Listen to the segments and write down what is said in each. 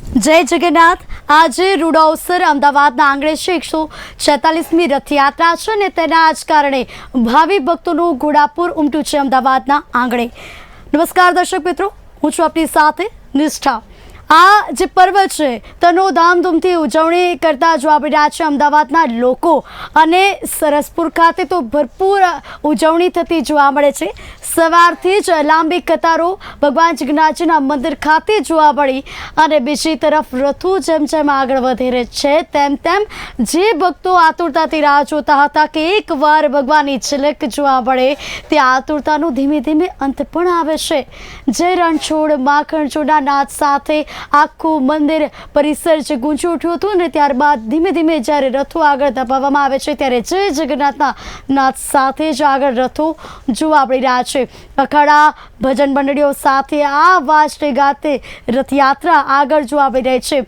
જય જગન્નાથ। આજે રૂડોસર અમદાવાદના આંગણે છે 146મી રથયાત્રા છે ને તેના જ કારણે ભાવિ ભક્તોનું ઘોડાપુર ઉમટ્યું છે અમદાવાદના આંગણે। નમસ્કાર દર્શક મિત્રો, હું છું આપની સાથે નિષ્ઠા। આ જે પર્વ છે તેનો ધામધૂમથી ઉજવણી કરતા જોવા મળી રહ્યા છે અમદાવાદના લોકો, અને સરસપુર ખાતે તો ભરપૂર ઉજવણી થતી જોવા મળે છે। સવારથી જ લાંબી કતારો ભગવાન જગન્નાથજીના મંદિર ખાતે જોવા મળી, અને બીજી તરફ રથો જેમ જેમ આગળ વધી રહે છે તેમ તેમ જે ભક્તો આતુરતાથી રાહ જોતા હતા કે એકવાર ભગવાનની ઝલક જોવા મળે, તે આતુરતાનું ધીમે ધીમે અંત પણ આવે છે। જે રણછોડ માખણચોડના નાદ સાથે આખું મંદિર પરિસર જે ગુંજી ઉઠ્યું હતું ને ત્યારબાદ ધીમે ધીમે જ્યારે રથો આગળ ધપાવવામાં આવે છે ત્યારે જય જગન્નાથના નાદ સાથે જ આગળ રથો જોવા મળી રહ્યા છે। અખાડા ભજન મંડળીઓ સાથે આ વાજતે ગાતે રથયાત્રા આગળ જોવા મળી રહી છે।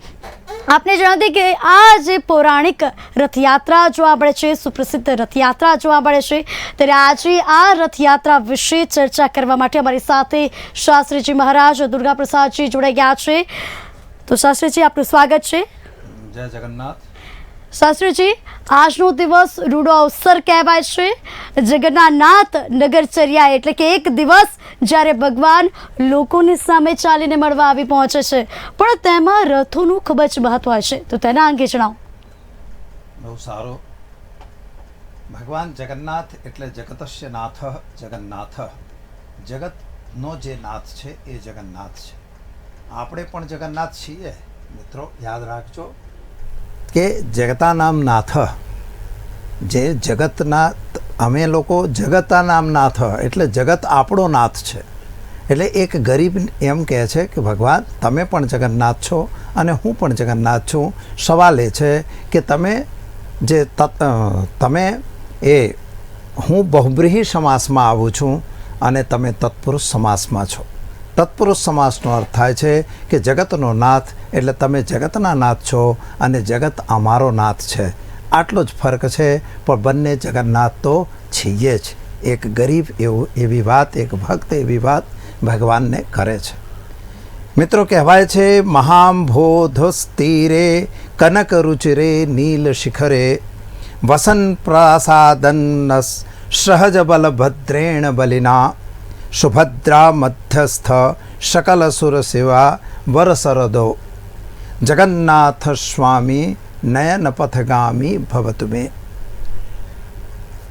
આપને જણાવી કે આ જે પૌરાણિક રથયાત્રા જોવા મળે છે, સુપ્રસિદ્ધ રથયાત્રા જોવા મળે છે, ત્યારે આજે આ રથયાત્રા વિશે ચર્ચા કરવા માટે અમારી સાથે શાસ્ત્રીજી મહારાજ દુર્ગા પ્રસાદજી જોડાઈ ગયા છે। તો શાસ્ત્રીજી, આપનું સ્વાગત છે। જય જગન્નાથ। શાસ્ત્રીજી, આજનો દિવસ રૂડો અવસર કહેવાય છે। જગન્નાથ નગરચર્યા એટલે કે એક દિવસ જ્યારે ભગવાન લોકોની સામે ચાલીને મળવા આવી પહોંચે છે, પણ તેમાં રથોનું ખૂબ જ મહત્વ હોય છે, તો તેના અંગે જણાવો। બહુ સારો। ભગવાન જગન્નાથ એટલે જગતસ્ય નાથ જગન્નાથ, જગતનો જે નાથ છે એ જગન્નાથ છે। આપણે પણ જગન્નાથ છીએ મિત્રો, યાદ રાખજો કે જગતા નામ નાથ, જે જગતના, અમે લોકો જગતા નામ નાથ એટલે જગત આપણો નાથ છે। એટલે એક ગરીબ એમ કહે છે કે ભગવાન તમે પણ જગન્નાથ છો અને હું પણ જગન્નાથ છું। સવાલ એ છે કે તમે એ હું બહુબ્રીહી સમાસમાં આવું છું અને તમે તત્પુરુષ સમાસમાં છો। તત્પુરુષ સમાસનો અર્થ થાય છે કે જગતનો નાથ એટલે તમે જગતના નાથ છો અને જગત અમારો નાથ છે। આટલો જ ફરક છે, પણ બંને જગન્નાથ તો છીએ જ। એક ગરીબ એવી વાત, એક ભક્ત એવી વાત ભગવાનને કરે છે। મિત્રો, કહેવાય છે મહાંભોધસ્તીરે કનક રુચિરે નીલ શિખરે વસન પ્રાસાદન સહજ બલભદ્રેણ બલિના સુભદ્રા મધ્યસ્થ શકલ સુર સેવા વરસરદો જગન્નાથ સ્વામી નયન પથગામી ભવતુ મે।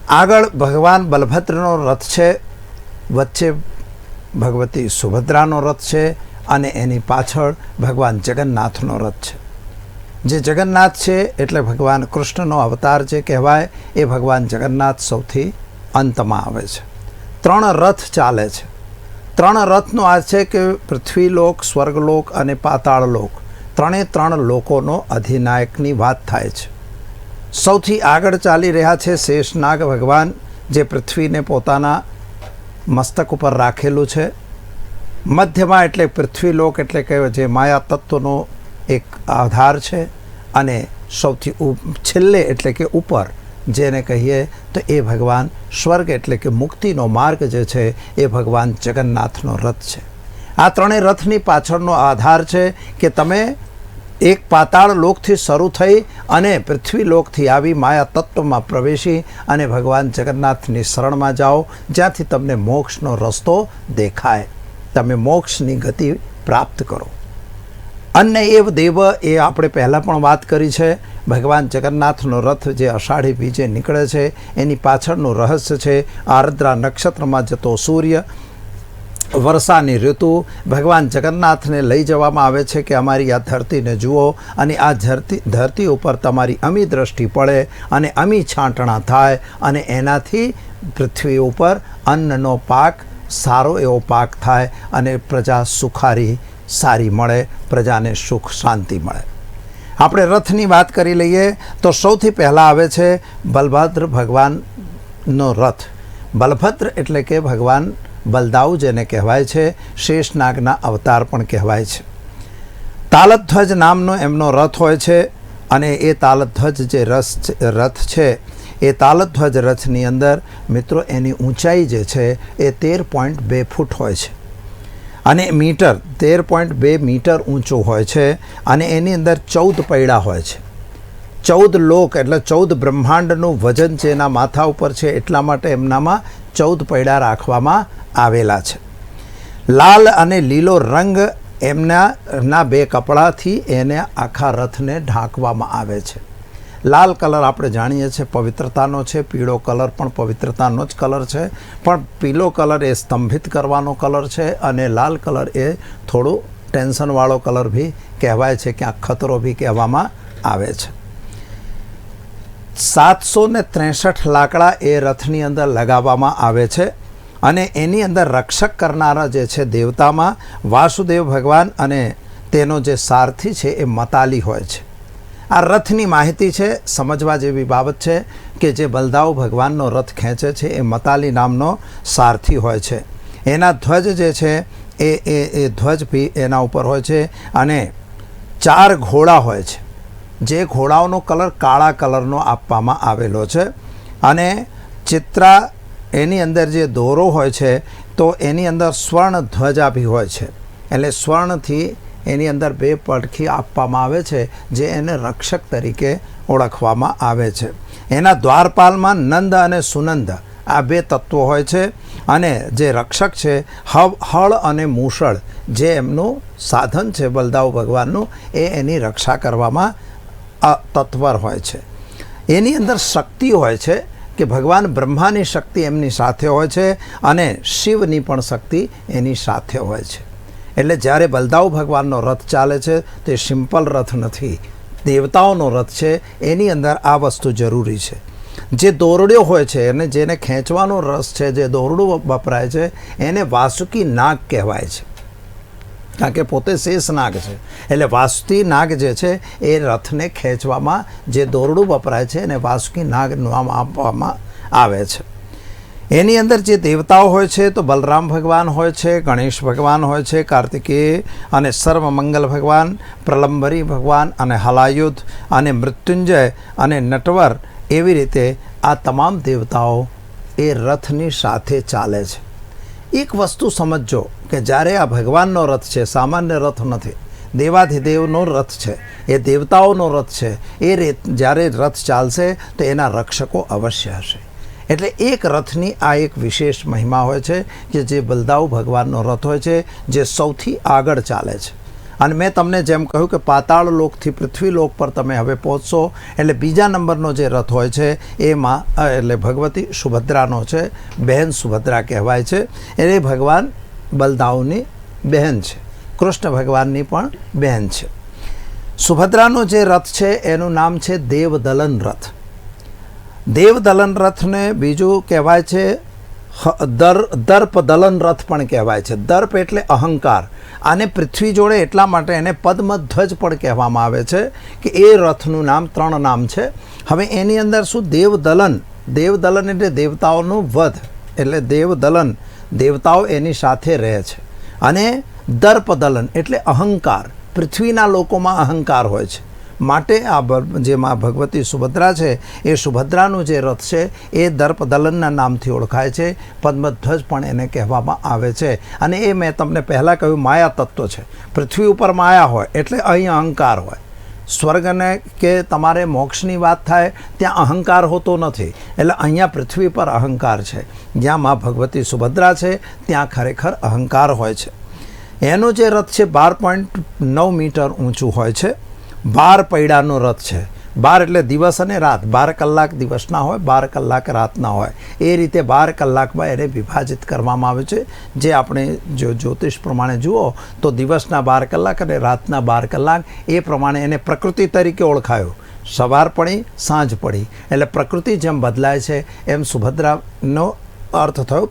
આગળ ભગવાન બલભદ્રનો રથ છે, વચ્ચે ભગવતી સુભદ્રાનો રથ છે અને એની પાછળ ભગવાન જગન્નાથનો રથ છે। જે જગન્નાથ છે એટલે ભગવાન કૃષ્ણનો અવતાર જે કહેવાય એ ભગવાન જગન્નાથ સૌથી અંતમાં આવે છે। 3 રથ ચાલે છે। 3 રથનો આ છે કે પૃથ્વીલોક, સ્વર્ગલોક અને પાતાળલોક, 3 લોકોનો અધિનાયકની વાત થાય છે। સૌથી આગળ ચાલી રહ્યા છે શેષનાગ ભગવાન, જે પૃથ્વીને પોતાના મસ્તક ઉપર રાખેલું છે। મધ્યમાં એટલે પૃથ્વીલોક એટલે કે જે માયા તત્વનો એક આધાર છે, અને સૌથી છેલ્લે એટલે કે ઉપર જેને કહીએ તો એ ભગવાન સ્વર્ગ એટલે કે મુક્તિનો માર્ગ જે છે એ ભગવાન જગન્નાથનો રથ છે। આ 3 રથની પાછળનો આધાર છે કે તમે એક પાતાળ લોકથી શરૂ થઈ અને પૃથ્વીલોકથી આવી માયા તત્વમાં પ્રવેશી અને ભગવાન જગન્નાથની શરણમાં જાઓ, જ્યાંથી તમને મોક્ષનો રસ્તો દેખાય, તમે મોક્ષની ગતિ પ્રાપ્ત કરો। અન્ય એવ દેવ એ આપણે પહેલાં પણ વાત કરી છે। ભગવાન જગન્નાથનો રથ જે અષાઢી બીજે નીકળે છે એની પાછળનું રહસ્ય છે આર્દ્રા નક્ષત્રમાં જતો સૂર્ય, વર્ષાની ઋતુ। ભગવાન જગન્નાથને લઈ જવામાં આવે છે કે અમારી આ ધરતીને જુઓ, અને આ ધરતી ઉપર તમારી અમી દ્રષ્ટિ પડે અને અમી છાંટણા થાય, અને એનાથી પૃથ્વી ઉપર અન્નનો પાક, સારો એવો પાક થાય અને પ્રજા સુખારી સારી મળે, પ્રજાને સુખ શાંતિ મળે। આપણે રથની વાત કરી લઈએ તો સૌથી પહેલાં આવે છે બલભદ્ર ભગવાનનો રથ। બલભદ્ર એટલે કે ભગવાન બલદાઉ જેને કહેવાય છે, શેષનાગના અવતાર પણ કહેવાય છે। તાલધ્વજ નામનો એમનો રથ હોય છે, અને એ તાલધ્વજ જે રથ છે એ તાલધ્વજ રથની અંદર મિત્રો એની ઊંચાઈ જે છે એ 13.2 ફૂટ હોય છે। અને મીટર 13.2 મીટર ઊંચું હોય છે અને એની અંદર 14 પૈડા હોય છે. 14 લોક એટલે 14 બ્રહ્માંડનું વજન છે એના માથા ઉપર છે, એટલા માટે એમનામાં 14 પૈડા રાખવામાં આવેલા છે. લાલ અને લીલો રંગ એમના બે કપડાથી એને આખા રથને ઢાંકવામાં આવે છે. લાલ કલર આપણે જાણીએ છીએ પવિત્રતાનો છે, પીળો કલર પણ પવિત્રતાનો જ કલર છે, પણ પીળો કલર એ સ્તંભિત કરવાનો કલર છે અને લાલ કલર એ થોડું ટેન્શનવાળો કલર બી કહેવાય છે, ક્યાંક ખતરો બી કહેવામાં આવે છે. 763 લાકડા એ રથની અંદર લગાવવામાં આવે છે અને એની અંદર રક્ષક કરનારા જે છે દેવતામાં વાસુદેવ ભગવાન અને તેનો જે સારથી છે એ મતાલી હોય છે. આ રથની માહિતી છે, સમજવા જેવી બાબત છે કે જે બલદાવ ભગવાનનો રથ ખેંચે છે એ મતાલી નામનો સારથી હોય છે. એના ધ્વજ જે છે એ ધ્વજ બી એના ઉપર હોય છે અને 4 ઘોડા હોય છે, જે ઘોડાઓનો કલર કાળા કલરનો આપવામાં આવેલો છે અને ચિત્રા એની અંદર જે દોરો હોય છે તો એની અંદર સ્વર્ણ ધ્વજા બી હોય છે, એટલે સ્વર્ણથી એની અંદર 2 પડખી આપવામાં આવે છે જે એને રક્ષક તરીકે ઓળખવામાં આવે છે. એના દ્વારપાલમાં નંદ અને સુનંદ આ 2 તત્વો હોય છે અને જે રક્ષક છે હળ અને મૂષળ જે એમનું સાધન છે બલદાવ ભગવાનનું એ એની રક્ષા કરવામાં તત્પર હોય છે. એની અંદર શક્તિ હોય છે કે ભગવાન બ્રહ્માની શક્તિ એમની સાથે હોય છે અને શિવની પણ શક્તિ એની સાથે હોય છે. એટલે જ્યારે બલદાવ ભગવાનનો રથ ચાલે છે તે સિમ્પલ રથ નથી, દેવતાઓનો રથ છે, એની અંદર આ વસ્તુ જરૂરી છે. જે દોરડ્યો હોય છે અને જેને ખેંચવાનો રસ છે, જે દોરડું વપરાય છે એને વાસુકી નાગ કહેવાય છે, કારણ કે પોતે શેષ નાગ છે. એટલે વાસુકી નાગ જે છે એ રથને ખેંચવામાં જે દોરડું વપરાય છે એને વાસુકી નાગ નામ આપવામાં આવે છે. એની અંદર જે દેવતાઓ હોય છે તો બલરામ ભગવાન હોય છે, ગણેશ ભગવાન હોય છે, કાર્તિકેય અને સર્વમંગલ ભગવાન, પ્રલંબરી ભગવાન અને હલાયુધ અને મૃત્યુંજય અને નટવર, એવી રીતે આ તમામ દેવતાઓ એ રથની સાથે ચાલે છે. એક વસ્તુ સમજજો કે જ્યારે આ ભગવાનનો રથ છે, સામાન્ય રથ નથી, દેવાધિદેવનો રથ છે, એ દેવતાઓનો રથ છે, એ જ્યારે રથ ચાલશે તો એના રક્ષકો અવશ્ય હશે. એટલે એક રથની આ એક વિશેષ મહિમા હોય છે કે જે બલદાવ ભગવાનનો રથ હોય છે જે સૌથી આગળ ચાલે છે. અને મેં તમને જેમ કહ્યું કે પાતાળ લોકથી પૃથ્વી લોક પર તમે હવે પહોંચશો એટલે બીજા નંબરનો જે રથ હોય છે એમાં એટલે ભગવતી સુભદ્રાનો છે, બહેન સુભદ્રા કહેવાય છે. એ ભગવાન બલદાવની બહેન છે, કૃષ્ણ ભગવાનની પણ બહેન છે. સુભદ્રાનો જે રથ છે એનું નામ છે દેવદલન રથ. દેવદલન રથને બીજું કહેવાય છે દર્પ દલન રથ પણ કહેવાય છે. દર્પ એટલે અહંકાર, આને પૃથ્વી જોડે એટલા માટે એને પદ્મધ્વજ પણ કહેવામાં આવે છે કે એ રથનું નામ 3 નામ છે. હવે એની અંદર શું દેવદલન એટલે દેવતાઓનું વધ, એટલે દેવદલન દેવતાઓ એની સાથે રહે છે. અને દર્પદલન એટલે અહંકાર, પૃથ્વીના લોકોમાં અહંકાર હોય છે, માટે આ જે માં ભગવતી સુભદ્રા છે એ સુભદ્રાનું જે રથ છે એ દર્પદલનના નામથી ઓળખાય છે. પદ્મધ્વજ પણ એને કહેવામાં આવે છે. અને એ મેં તમને પહેલાં કહ્યું માયા તત્વ છે. પૃથ્વી ઉપર માયા હોય એટલે અહીં અહંકાર હોય. સ્વર્ગને કે તમારે મોક્ષની વાત થાય ત્યાં અહંકાર હોતો નથી, એટલે અહીંયા પૃથ્વી પર અહંકાર છે. જ્યાં માં ભગવતી સુભદ્રા છે ત્યાં ખરેખર અહંકાર હોય છે. એનો જે રથ છે 12.9 મીટર ઊંચું હોય છે. 12 પૈડાનો રથ છે. 12 એટલે દિવસ અને રાત, 12 કલાક દિવસના હોય, 12 કલાક રાતના હોય, એ રીતે 12 કલાકમાં એને વિભાજિત કરવામાં આવે છે. જે આપણે જો જ્યોતિષ પ્રમાણે જુઓ તો દિવસના 12 કલાક અને રાતના 12 કલાક, એ પ્રમાણે એને પ્રકૃતિ તરીકે ઓળખાયો. સવાર પડી સાંજ પડી એટલે પ્રકૃતિ જેમ બદલાય છે એમ સુભદ્રાનો અર્થ થયો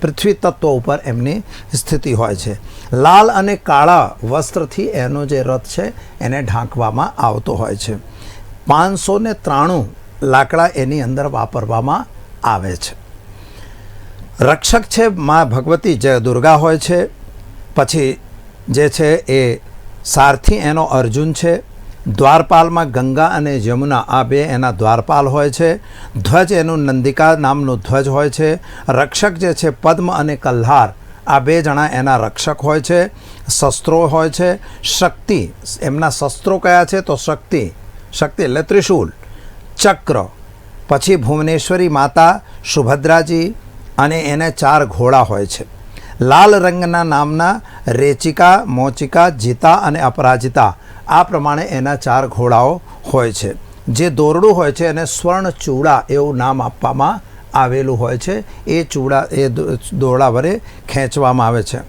પૃથ્વી તત્વ ઉપર એમની સ્થિતિ હોય છે. લાલ અને કાળા વસ્ત્રથી એનો જે રથ છે એને ઢાંકવામાં આવતો હોય છે. 593 લાકડા એની અંદર વાપરવામાં આવે છે. રક્ષક છે માં ભગવતી જય દુર્ગા હોય છે. પછી જે છે એ સારથી એનો અર્જુન છે. દ્વારપાલમાં ગંગા અને યમુના આ 2 એના દ્વારપાલ હોય છે. ધ્વજ એનું નંદિકા નામનું ધ્વજ હોય છે. રક્ષક જે છે પદ્મ અને કલ્હાર આ બે જણા એના રક્ષક હોય છે, શસ્ત્રો હોય છે. શક્તિ, એમના શસ્ત્રો કયા છે? તો શક્તિ એટલે ત્રિશૂલ, ચક્ર, પછી ભુવનેશ્વરી માતા સુભદ્રાજી, અને એને 4 ઘોડા હોય છે. લાલ રંગના નામના રેચિકા, મોચિકા, જીતા અને અપરાજિતા, આ પ્રમાણે એના 4 ઘોડાઓ હોય છે. જે દોરડું હોય છે એને સ્વર્ણ ચૂડા એવું નામ આપવામાં આવેલું હોય છે. એ દોરડા વડે ખેંચવામાં આવે છે.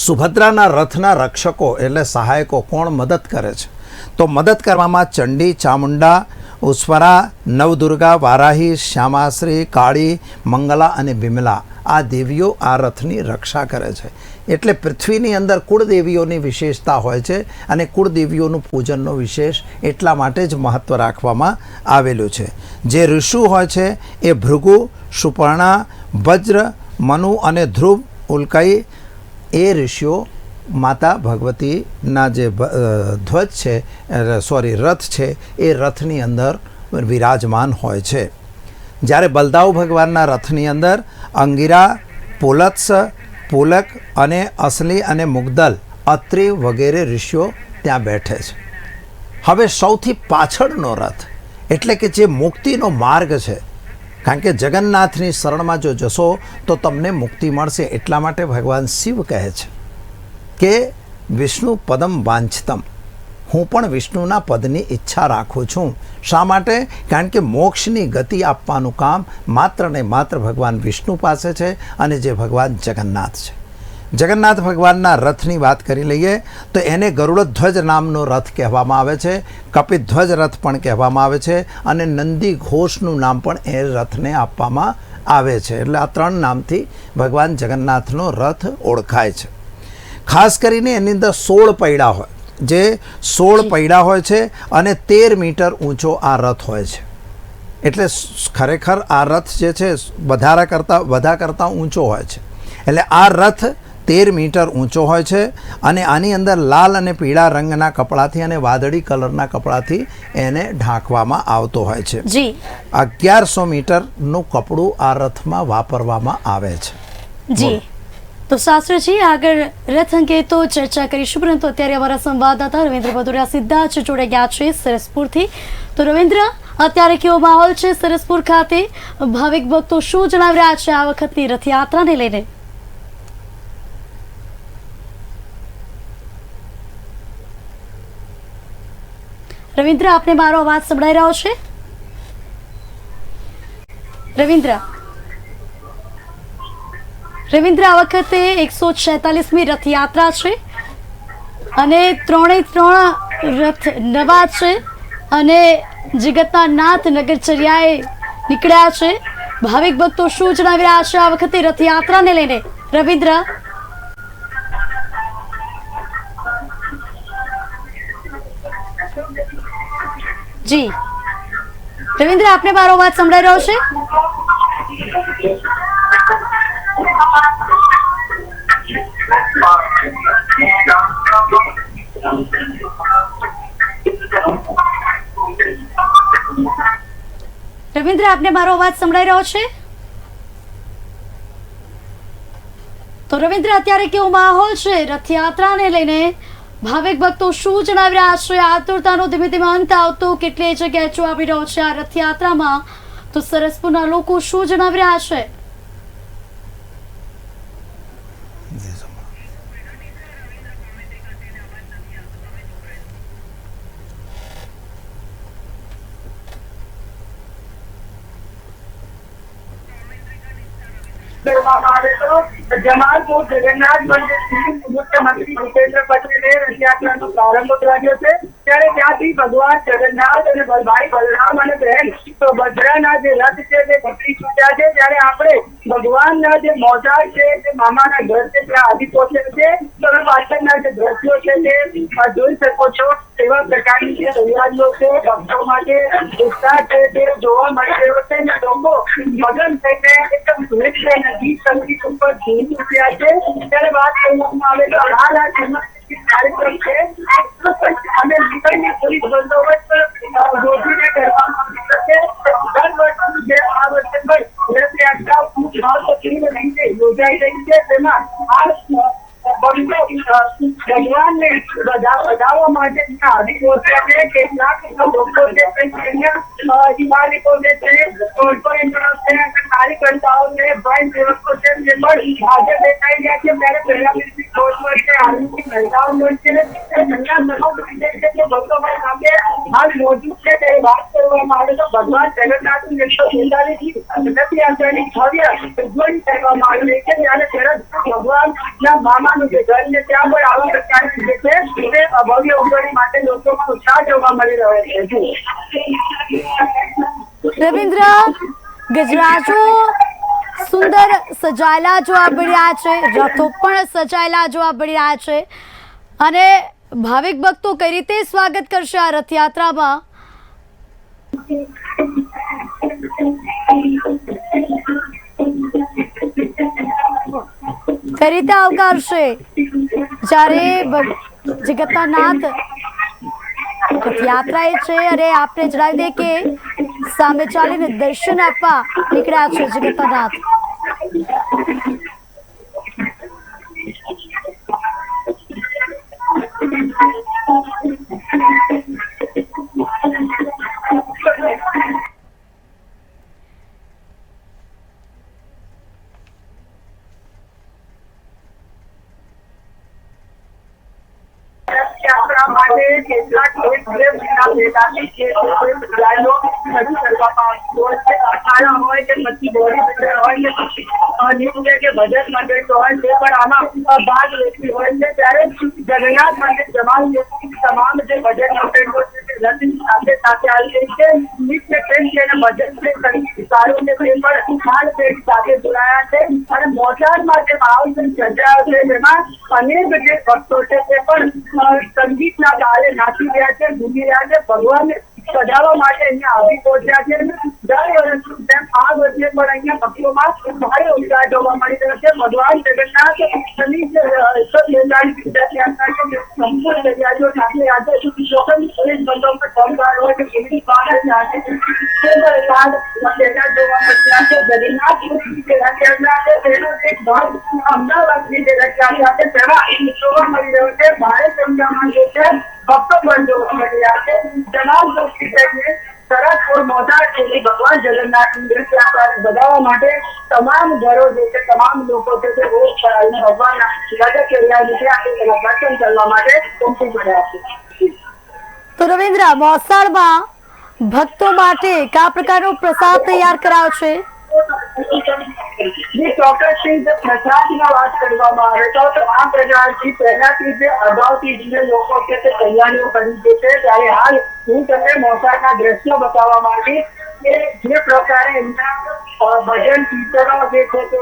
સુભદ્રાના રથના રક્ષકો એટલે સહાયકો કોણ મદદ કરે છે? તો મદદ કરવામાં ચંડી, ચામુંડા, ઉસ્વરા, નવદુર્ગા, વારાહી, શ્યામાશ્રી, કાળી, મંગલા અને બિમલા, આ દેવીઓ આ રથની રક્ષા કરે છે. એટલે પૃથ્વીની અંદર કુળદેવીઓની વિશેષતા હોય છે, અને કુળદેવીઓનું પૂજનનો વિશેષ એટલા માટે જ મહત્ત્વ રાખવામાં આવેલું છે. જે ઋષુ હોય છે એ ભૃગુ, સુપર્ણા, વજ્ર, મનુ અને ધ્રુવ, ઉલ્કઈ, એ ઋષિઓ માતા ભગવતીના જે ધ્વજ છે, રથ છે, એ રથની અંદર વિરાજમાન હોય છે. જ્યારે બલદાવ ભગવાનના રથની અંદર અંગિરા, પુલત્સ, પુલક અને અસલી અને મુગ્દલ, અત્રિ વગેરે ઋષિઓ ત્યાં બેઠે છે. હવે સૌથી પાછળનો રથ એટલે કે જે મુક્તિનો માર્ગ છે, કારણ કે જગન્નાથની શરણમાં જો જશો તો તમને મુક્તિ મળશે. એટલા માટે ભગવાન શિવ કહે છે કે વિષ્ણુ પદમ વાંછતમ, હું પણ વિષ્ણુના પદની ઈચ્છા રાખું છું. શા માટે? કારણ કે મોક્ષની ગતિ આપવાનું કામ માત્ર ને માત્ર ભગવાન વિષ્ણુ પાસે છે, અને જે ભગવાન જગન્નાથ છે. જગન્નાથ ભગવાનના રથની વાત કરી લઈએ તો એને ગરુડધ્વજ નામનો રથ કહેવામાં આવે છે, કપિધ્વજ રથ પણ કહેવામાં આવે છે, અને નંદી ઘોષનું નામ પણ એ રથને આપવામાં આવે છે. એટલે આ 3 નામથી ભગવાન જગન્નાથનો રથ ઓળખાય છે. ખાસ કરીને એની અંદર 16 પૈડા હોય, જે 16 પૈડા હોય છે, અને 13 મીટર ઊંચો આ રથ હોય છે. એટલે ખરેખર આ રથ જે છે બધા કરતાં ઊંચો હોય છે. એટલે આ રથ 13 મીટર ઊંચો હોય છે, અને આની અંદર લાલ અને પીળા રંગના કપડાથી અને વાદળી કલરના કપડાથી એને ઢાંકવામાં આવતો હોય છે. 1100 મીટરનું કપડું આ રથમાં વાપરવામાં આવે છે. જી, તો શાસ્ત્રીજી આગળ રથ અંગે તો ચર્ચા કરીશું, પરંતુ અત્યારે અમારા સંવાદદાતા રવિન્દ્ર ભદુરિયા સીધા જ જોડાઈ ગયા છે સરસપુરથી. તો રવિન્દ્ર, અત્યારે કેવો માહોલ છે સરસપુર ખાતે? ભાવિક ભક્તો શું જણાવી રહ્યા છે આ વખતની રથયાત્રાને લઈને? રવિન્દ્ર, આપને મારો અવાજ સંભળાઈ રહ્યો છે? રવિન્દ્ર, આ વખતે 146મી રથયાત્રા છે, અને 3 રથ નવા છે, અને જગતના નાથ નગરચર્યાએ નીકળ્યા છે. ભાવિક ભક્તો શું જણાવી રહ્યા છે આ વખતે રથયાત્રાને લઈને? રવિન્દ્ર, જી રવિન્દ્ર, આપને મારો અવાજ સંભળાઈ રહ્યો છે? રવિન્દ્ર, આપને મારો અવાજ સંભળાઈ રહ્યો છે? તો રવિન્દ્ર, અત્યારે કેવો માહોલ છે રથયાત્રાને લઈને? ભાવિક ભક્તો શું જણાવી રહ્યા છે? આતુરતાનો ધીમે ધીમે અંત આવતો કેટલી જગ્યાએ જોવા મળી રહ્યો છે આ રથયાત્રામાં, તો સરસપુરના લોકો શું જણાવી રહ્યા છે? જમાલપુર જગન્નાથ મંદિરથી મુખ્યમંત્રી ભૂપેન્દ્ર પટેલે રથયાત્રાનો પ્રારંભ કરાવ્યો છે. ત્યારે ત્યાંથી ભગવાન જગન્નાથ અને ભાઈ બલરામ અને બહેન સુભદ્રાના જે રથ છે તે નીકળી ચૂક્યા છે. ત્યારે આપણે ભગવાનના જે મોઢા છે તે મામાના ઘર છે ત્યાં આવી પહોંચ્યા છે. તમે પાછળના જે દ્રશ્યો છે તે જોઈ શકો છો. એવા પ્રકારની જે તૈયારીઓ છે ભક્તો માટે ઉત્સાહ છે તે જોવા મળી રહ્યો છે, અને લોકો મગન થઈને એકદમ નૃત્ય અને ગીત સંગીત ઉપર ઝૂમી ઉઠ્યા છે. ત્યારે વાત કરવામાં આવે તો હાલ આ કાર્યક્રમ છે અને નીકળની પોલીસ બંદોબસ્ત ગોઠવીને કરવામાં આવ્યો છે. દર વર્ષે આ વર્ષે પણ રથયાત્રા ખૂબ મહત્વપૂર્ણ રીતે યોજાઈ રહી છે. તેમાં આ ભગવાનને વધાવવા માટે આવી પહોંચ્યા છે. કેટલાક લોકો છે, અધિકારીઓ છે, કોર્પોરેટરો છે, કાર્યકર્તાઓ છે, ભાઈ સેવકો છે, જે પણ હાજર દેખાઈ ગયા છે. ત્યારે પેરામિલિટરી ફોર્સ હોય છે, આર્મી મહિલાઓ હોય છે, ભક્તોમાં સામે હાલ મોજૂદ છે. તે વાત કરવામાં આવે તો ભગવાન જગન્નાથની 146 રથયાત્રાની ભવ્ય ઉજવણી કરવામાં આવી રહી છે. ત્યારે ભગવાનના મામાનું જે ઘર છે ત્યાં પણ આવા પ્રકારની જે છે તે ભવ્ય ઉજવણી માટે લોકોમાં ઉત્સાહ જોવા મળી રહ્યો છે. રવિન્દ્ર, ગજરાજો સુંદર સજાયેલા જોવા મળી રહ્યા છે, રથો પણ સજાયેલા જોવા મળી રહ્યા છે, અને ભાવિક ભક્તો કઈ રીતે સ્વાગત કરશે આ રથયાત્રામાં? કઈ રીતે આવકારશે જ્યારે જગતના નાથ રથયાત્રા એ છે, અને આપને જણાવી દે કે સામે ચાલીને દર્શન આપવા નીકળ્યા છે જગતના નાથ. રથયાત્રા માટે કેટલાક પહેલાથી છે લાઈનો શરૂ કરવામાં આવતી હોય છે. અખાડા હોય કે પછી બોડી બિલ્ડર હોય કે પછી કે ભજન મંડળ હોય તે પણ આમાં ભાગ લેતી હોય છે. ત્યારે જગન્નાથ મંદિર તમામ જે ભજન મંડળો છે રથની સાથે આવી રહી છે. નિત્ય પ્રેમ છે અને ભજન છે, સંગીત સારું છે, તે પણ હાલ પેટ સાથે જોડાયા છે. અને મોસાળમાં જે માહોલ સર્જાયો છે તેમાં અનેક જે ભક્તો છે તે પણ સંગીતના તાલે નાચી રહ્યા છે, ઘૂમી રહ્યા છે, ભગવાનને સજાવવા માટે અહીંયા આવી પહોંચ્યા છે. દર વર્ષ તેમ આ વર્ષે પણ અહીંયા ભક્તોમાં ભારે ઉત્સાહ જોવા મળી રહ્યો છે. ભગવાન જગન્નાથ સંપૂર્ણ તૈયારીઓ સાથે આજે ચોક્કસ પોલીસ બંદોબસ્ત ફોર્મદાર હોય કે કેવી બહાર સાથે જોવા મળ્યા છે. જગન્નાથ રથયાત્રા છે તેનો એક ભાગ અમદાવાદની જે રથયાત્રા છે તેમાં જોવા મળી રહ્યો છે. ભારે સંખ્યામાં જે છે ભક્તો પણ જોવા મળી રહ્યા છે. તમામ સરસપુર મોઢા થી ભગવાન જગન્નાથની રથયાત્રાને વધાવવા માટે તમામ ઘરો જે છે, તમામ લોકો છે તે રોજ ભગવાનના રથયાત્રા દર્શન કરવા માટે ઉમટી પડ્યા છે. તો રવિન્દ્ર, મોસાળમાં ભક્તો માટે કયા પ્રકારનો પ્રસાદ તૈયાર કરાયો છે? જે ચોક્કસથી જે પ્રસાદની વાત કરવામાં આવે તો આ પ્રકારથી પહેલાથી જે અગાઉથી જે લોકો છે તે તૈયારીઓ કરી દે છે. ત્યારે હાલ હું તમને મોસાળના દ્રશ્યો બતાવવા માંગીશ કે જે પ્રકારે એમના ભજન કીર્તનો જે છે તે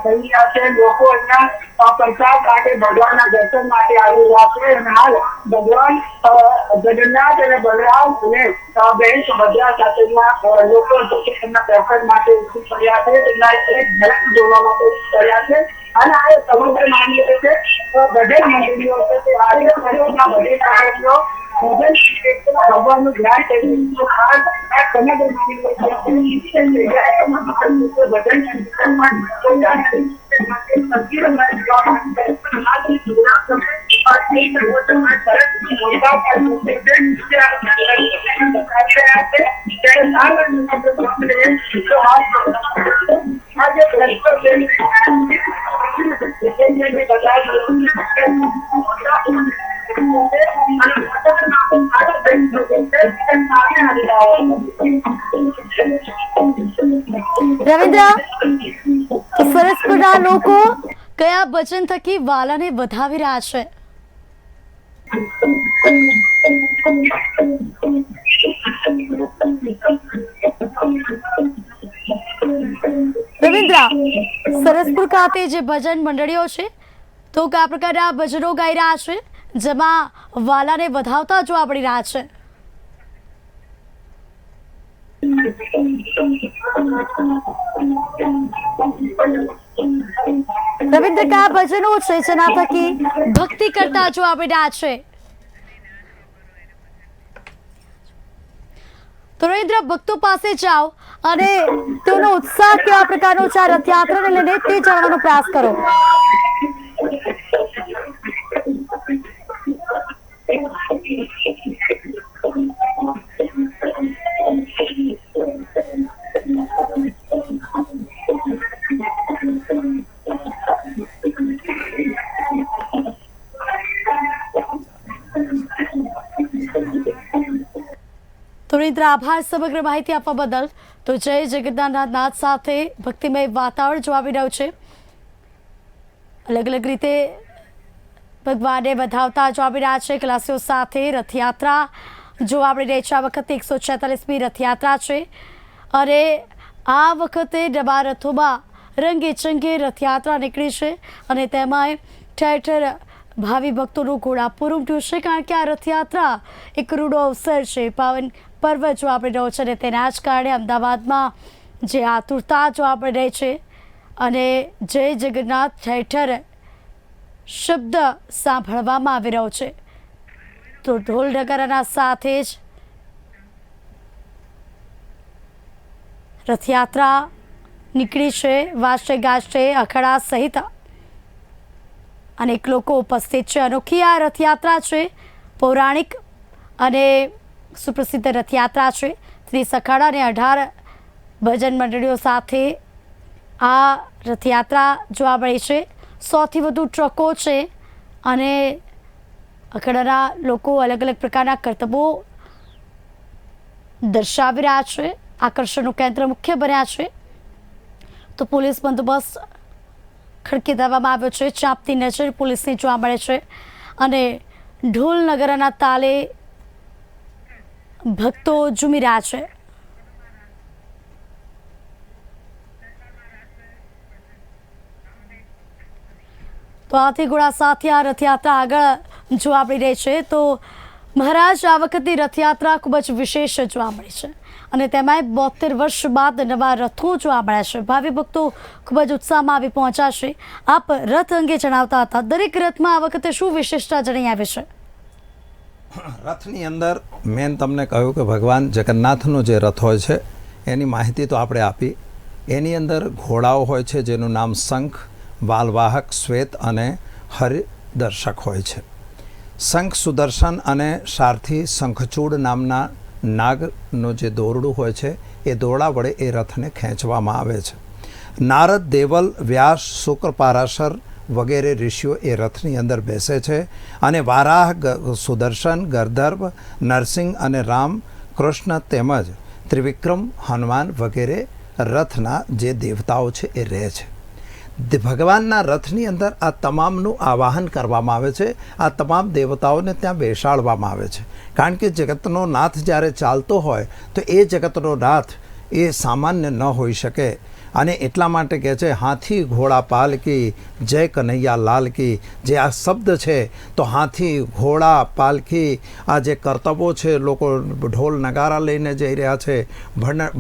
થઈ રહ્યા છે. લોકો અહીંયા પ્રસાદ માટે ભગવાનના દર્શન માટે આવી રહ્યા છે. અને હાલ ભગવાન જગન્નાથ અને બલરામ અને બહેન સુભદ્રા સાથેના લોકો એમના દર્શન માટે ઉભી પડ્યા છે. એમના એક ઝલક જોવા માટે પડ્યા છે. અને આ સમગ્ર માની છે ભજન મંડળીઓ છે તે આજે ભજન મંડળીઓ ભગવાનનું ધ્યાન કરી સમગ્ર રવિન્દ્ર, સરસપુરના લોકો કયા ભજન થકી વાલાને વધાવી રહ્યા છે? રવિન્દ્ર, સરસપુર ખાતે જે ભજન મંડળીઓ છે તો કયા પ્રકારના ભજનો ગાઈ રહ્યા છે જેમાં વાલાને વધાવતા જોવા મળી રહ્યા છે? રવિન્દ્ર, કયા ભજનો છે જેના થકી ભક્તિ કરતા જોવા મળી રહ્યા છે? સુરેન્દ્ર, ભક્તો પાસે જાઓ અને તેનો ઉત્સાહ કેવા પ્રકારનો છે આ રથયાત્રાને લઈને તે જાણવાનો પ્રયાસ કરો. સુરેન્દ્ર, આભાર સમગ્ર માહિતી આપવા બદલ. તો જય જગન્નાથ નાથ સાથે ભક્તિમય વાતાવરણ જોવા મળી રહ્યું છે. અલગ અલગ રીતે ભગવાનને વધાવતા જોવા મળી રહ્યા છે. કલાસીઓ સાથે રથયાત્રા જોવા મળી રહી છે. આ વખતે 146મી રથયાત્રા છે અને આ વખતે નવા રથોમાં રંગે ચંગે રથયાત્રા નીકળી છે અને તેમાં ઠેર ઠેર ભાવિ ભક્તોનું ઘોડાપુર ઉમટ્યું છે. કારણ કે આ રથયાત્રા એક રૂડો અવસર છે, પાવન પર્વ જોવા મળી રહ્યો છે અને તેના જ કારણે અમદાવાદમાં જે આતુરતા જોવા મળી રહી છે અને જય જગન્નાથ ઠેર ઠેર શબ્દ સાંભળવામાં આવી રહ્યો છે. તો ઢોલ નગારાના સાથે જ રથયાત્રા નીકળી છે. વાજતે ગાજતે અખાડા સહિત અનેક લોકો ઉપસ્થિત છે. અનોખી આ રથયાત્રા છે, પૌરાણિક અને સુપ્રસિદ્ધ રથયાત્રા છે. 30 અખાડા અને 18 ભજન મંડળીઓ સાથે આ રથયાત્રા જોવા મળી છે. 100થી વધુ ટ્રકો છે અને અખાડાના લોકો અલગ અલગ પ્રકારના કરતબો દર્શાવી રહ્યા છે. આકર્ષણનું કેન્દ્ર મુખ્ય બન્યા છે. તો પોલીસ બંદોબસ્ત ખડકી દેવામાં આવ્યો છે. ચાંપતી નજર પોલીસની જોવા મળે છે અને ઢોલ નગારાના તાલે ભક્તો ઝૂમી રહ્યા છે. તો હાથીઘોડા સાથે આ રથયાત્રા આગળ જોવા મળી રહી છે. તો મહારાજ, આ વખતની રથયાત્રા ખૂબ જ વિશેષ જોવા મળી છે અને તેમાં 72 વર્ષ બાદ નવા રથો જોવા મળ્યા છે. ભાવિ ભક્તો ખૂબ જ ઉત્સાહમાં આવી પહોંચ્યા છે. આપ રથ અંગે જણાવતા હતા, દરેક રથમાં આ વખતે શું વિશેષતા જણાઈ આવી છે? રથની અંદર મેં તમને કહ્યું કે ભગવાન જગન્નાથનો જે રથ હોય છે એની માહિતી તો આપણે આપી. એની અંદર ઘોડાઓ હોય છે જેનું નામ શંખ, વાલવાહક, શ્વેત અને હરિદર્શક હોય છે. શંખ સુદર્શન અને સારથી શંખચૂડ નામના નાગનો જે દોરડું હોય છે એ દોરડા વડે એ રથને ખેંચવામાં આવે છે. નારદ, દેવલ, વ્યાસ, શુક્ર, પારાશર વગેરે ઋષિઓ એ રથની અંદર બેસે છે અને વારાહ, સુદર્શન, ગર્ધર્વ, નરસિંહ અને રામ, કૃષ્ણ તેમજ ત્રિવિક્રમ, હનુમાન વગેરે રથના જે દેવતાઓ છે એ રહે છે. ભગવાનના રથની અંદર આ તમામનું આવાહન કરવામાં આવે છે. આ તમામ દેવતાઓને ત્યાં બેસાડવામાં આવે છે. કારણ કે જગતનો નાથ જ્યારે ચાલતો હોય તો એ જગતનો નાથ એ સામાન્ય ન હોઈ શકે અને એટલા માટે કહે છે હાથી ઘોડા પાલ કી જય કનૈયા લાલ કી. જે આ શબ્દ છે તો હાથી, ઘોડા, પાલકી, આ જે કરતબો છે, લોકો ઢોલ નગારા લઈને જઈ રહ્યા છે,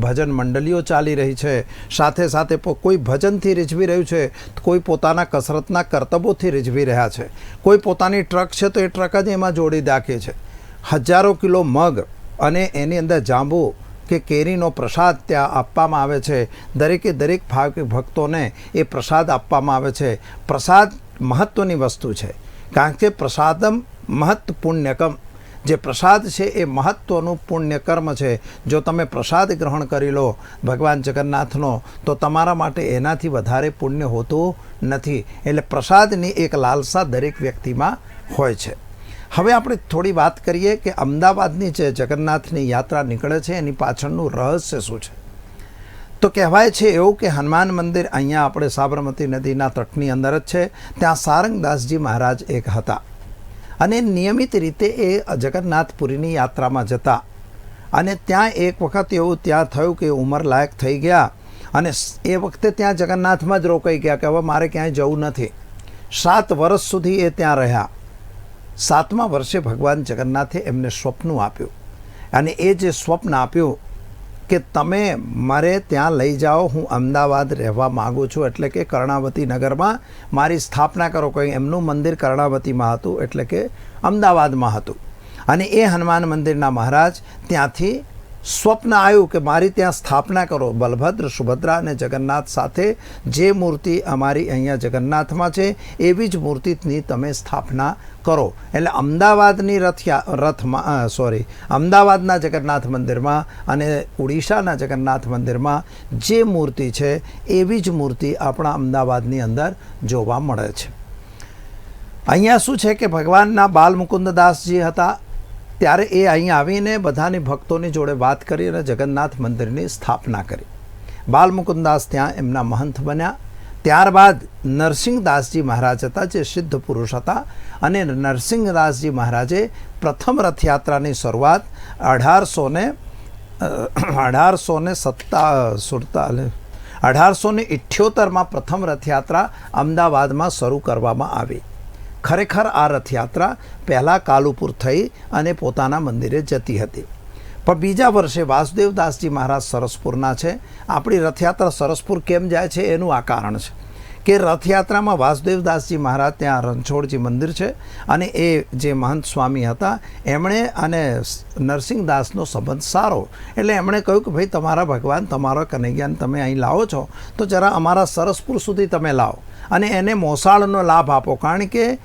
ભજન મંડળીઓ ચાલી રહી છે, સાથે સાથે કોઈ ભજનથી રીઝવી રહ્યું છે, કોઈ પોતાના કસરતના કરતબોથી રીઝવી રહ્યા છે, કોઈ પોતાની ટ્રક છે તો એ ટ્રક જ એમાં જોડી રાખે છે. હજારો કિલો મગ અને એની અંદર જાંબુ કે કેરીનો પ્રસાદ ત્યાં આપવામાં આવે છે. દરેકે દરેક ભક્તોને એ પ્રસાદ આપવામાં આવે છે. પ્રસાદ મહત્ત્વની વસ્તુ છે કારણ કે પ્રસાદમ મહત્ પુણ્યકમ. જે પ્રસાદ છે એ મહત્ત્વનું પુણ્યકર્મ છે. જો તમે પ્રસાદ ગ્રહણ કરી લો ભગવાન જગન્નાથનો તો તમારા માટે એનાથી વધારે પુણ્ય હોતું નથી. એટલે પ્રસાદની એક લાલસા દરેક વ્યક્તિમાં હોય છે. હવે આપણે થોડી વાત કરીએ કે અમદાવાદની જે જગન્નાથની યાત્રા નીકળે છે એની પાછળનું રહસ્ય શું છે. તો કહેવાય છે એવું કે હનુમાન મંદિર અહીંયા આપણે સાબરમતી નદીના તટની અંદર જ છે. ત્યાં સારંગદાસજી મહારાજ એક હતા અને નિયમિત રીતે એ જગન્નાથપુરીની યાત્રામાં જતા અને ત્યાં એક વખત એવું ત્યાં થયું કે ઉંમર લાયક થઈ ગયા અને એ વખતે ત્યાં જગન્નાથમાં જ રોકાઈ ગયા કે હવે મારે ક્યાંય જવું નથી. 7 વર્ષ સુધી એ ત્યાં રહ્યા. 7મા વર્ષે ભગવાન જગન્નાથે એમને સ્વપ્ન આપ્યું અને એ જે સ્વપ્ન આપ્યું કે તમે મારે ત્યાં લઈ જાઓ, હું અમદાવાદ રહેવા માગું છું, એટલે કે કર્ણાવતી નગરમાં મારી સ્થાપના કરો. કંઈ એમનું મંદિર કર્ણાવતીમાં હતું એટલે કે અમદાવાદમાં હતું અને એ હનુમાન મંદિરના મહારાજ ત્યાંથી સ્વપ્ન આવ્યું કે મારી ત્યાં સ્થાપના કરો, બલભદ્ર, સુભદ્રા અને જગન્નાથ સાથે જે મૂર્તિ અમારી અહીંયા જગન્નાથમાં છે એવી જ મૂર્તિની તમે સ્થાપના કરો. એટલે અમદાવાદની અમદાવાદના જગન્નાથ મંદિરમાં અને ઉડીશાના જગન્નાથ મંદિરમાં જે મૂર્તિ છે એવી જ મૂર્તિ આપણા અમદાવાદની અંદર જોવા મળે છે. અહીંયા શું છે કે ભગવાનના બાલ મુકુંદદાસજી હતા ત્યારે એ અહીં આવીને બધાની ભક્તોની જોડે વાત કરી અને જગન્નાથ મંદિરની સ્થાપના કરી. બાલ મુકુંદદાસ ત્યાં એમના મહંત બન્યા. ત્યારબાદ નરસિંહદાસજી મહારાજ હતા જે સિદ્ધ પુરુષ હતા અને નરસિંહદાસજી મહારાજે પ્રથમ રથયાત્રાની શરૂઆત 1878માં પ્રથમ રથયાત્રા અમદાવાદમાં શરૂ કરવામાં આવી. ખરેખર આ રથયાત્રા પહેલાં કાલુપુર થઈ અને પોતાના મંદિરે જતી હતી, પણ બીજા વર્ષે વાસુદેવદાસજી મહારાજ સરસપુરના છે. આપણી રથયાત્રા સરસપુર કેમ જાય છે એનું આ કારણ છે કે રથયાત્રામાં વાસુદેવદાસજી મહારાજ ત્યાં રણછોડજી મંદિર છે અને એ જે મહંત સ્વામી હતા એમણે અને નરસિંહદાસનો સંબંધ સારો, એટલે એમણે કહ્યું કે ભાઈ તમારા ભગવાન, તમારા કનૈયાને તમે અહીં લાવો છો તો જરા અમારા સરસપુર સુધી તમે લાવો અને એને મોસાળનો લાભ આપો, કારણ કે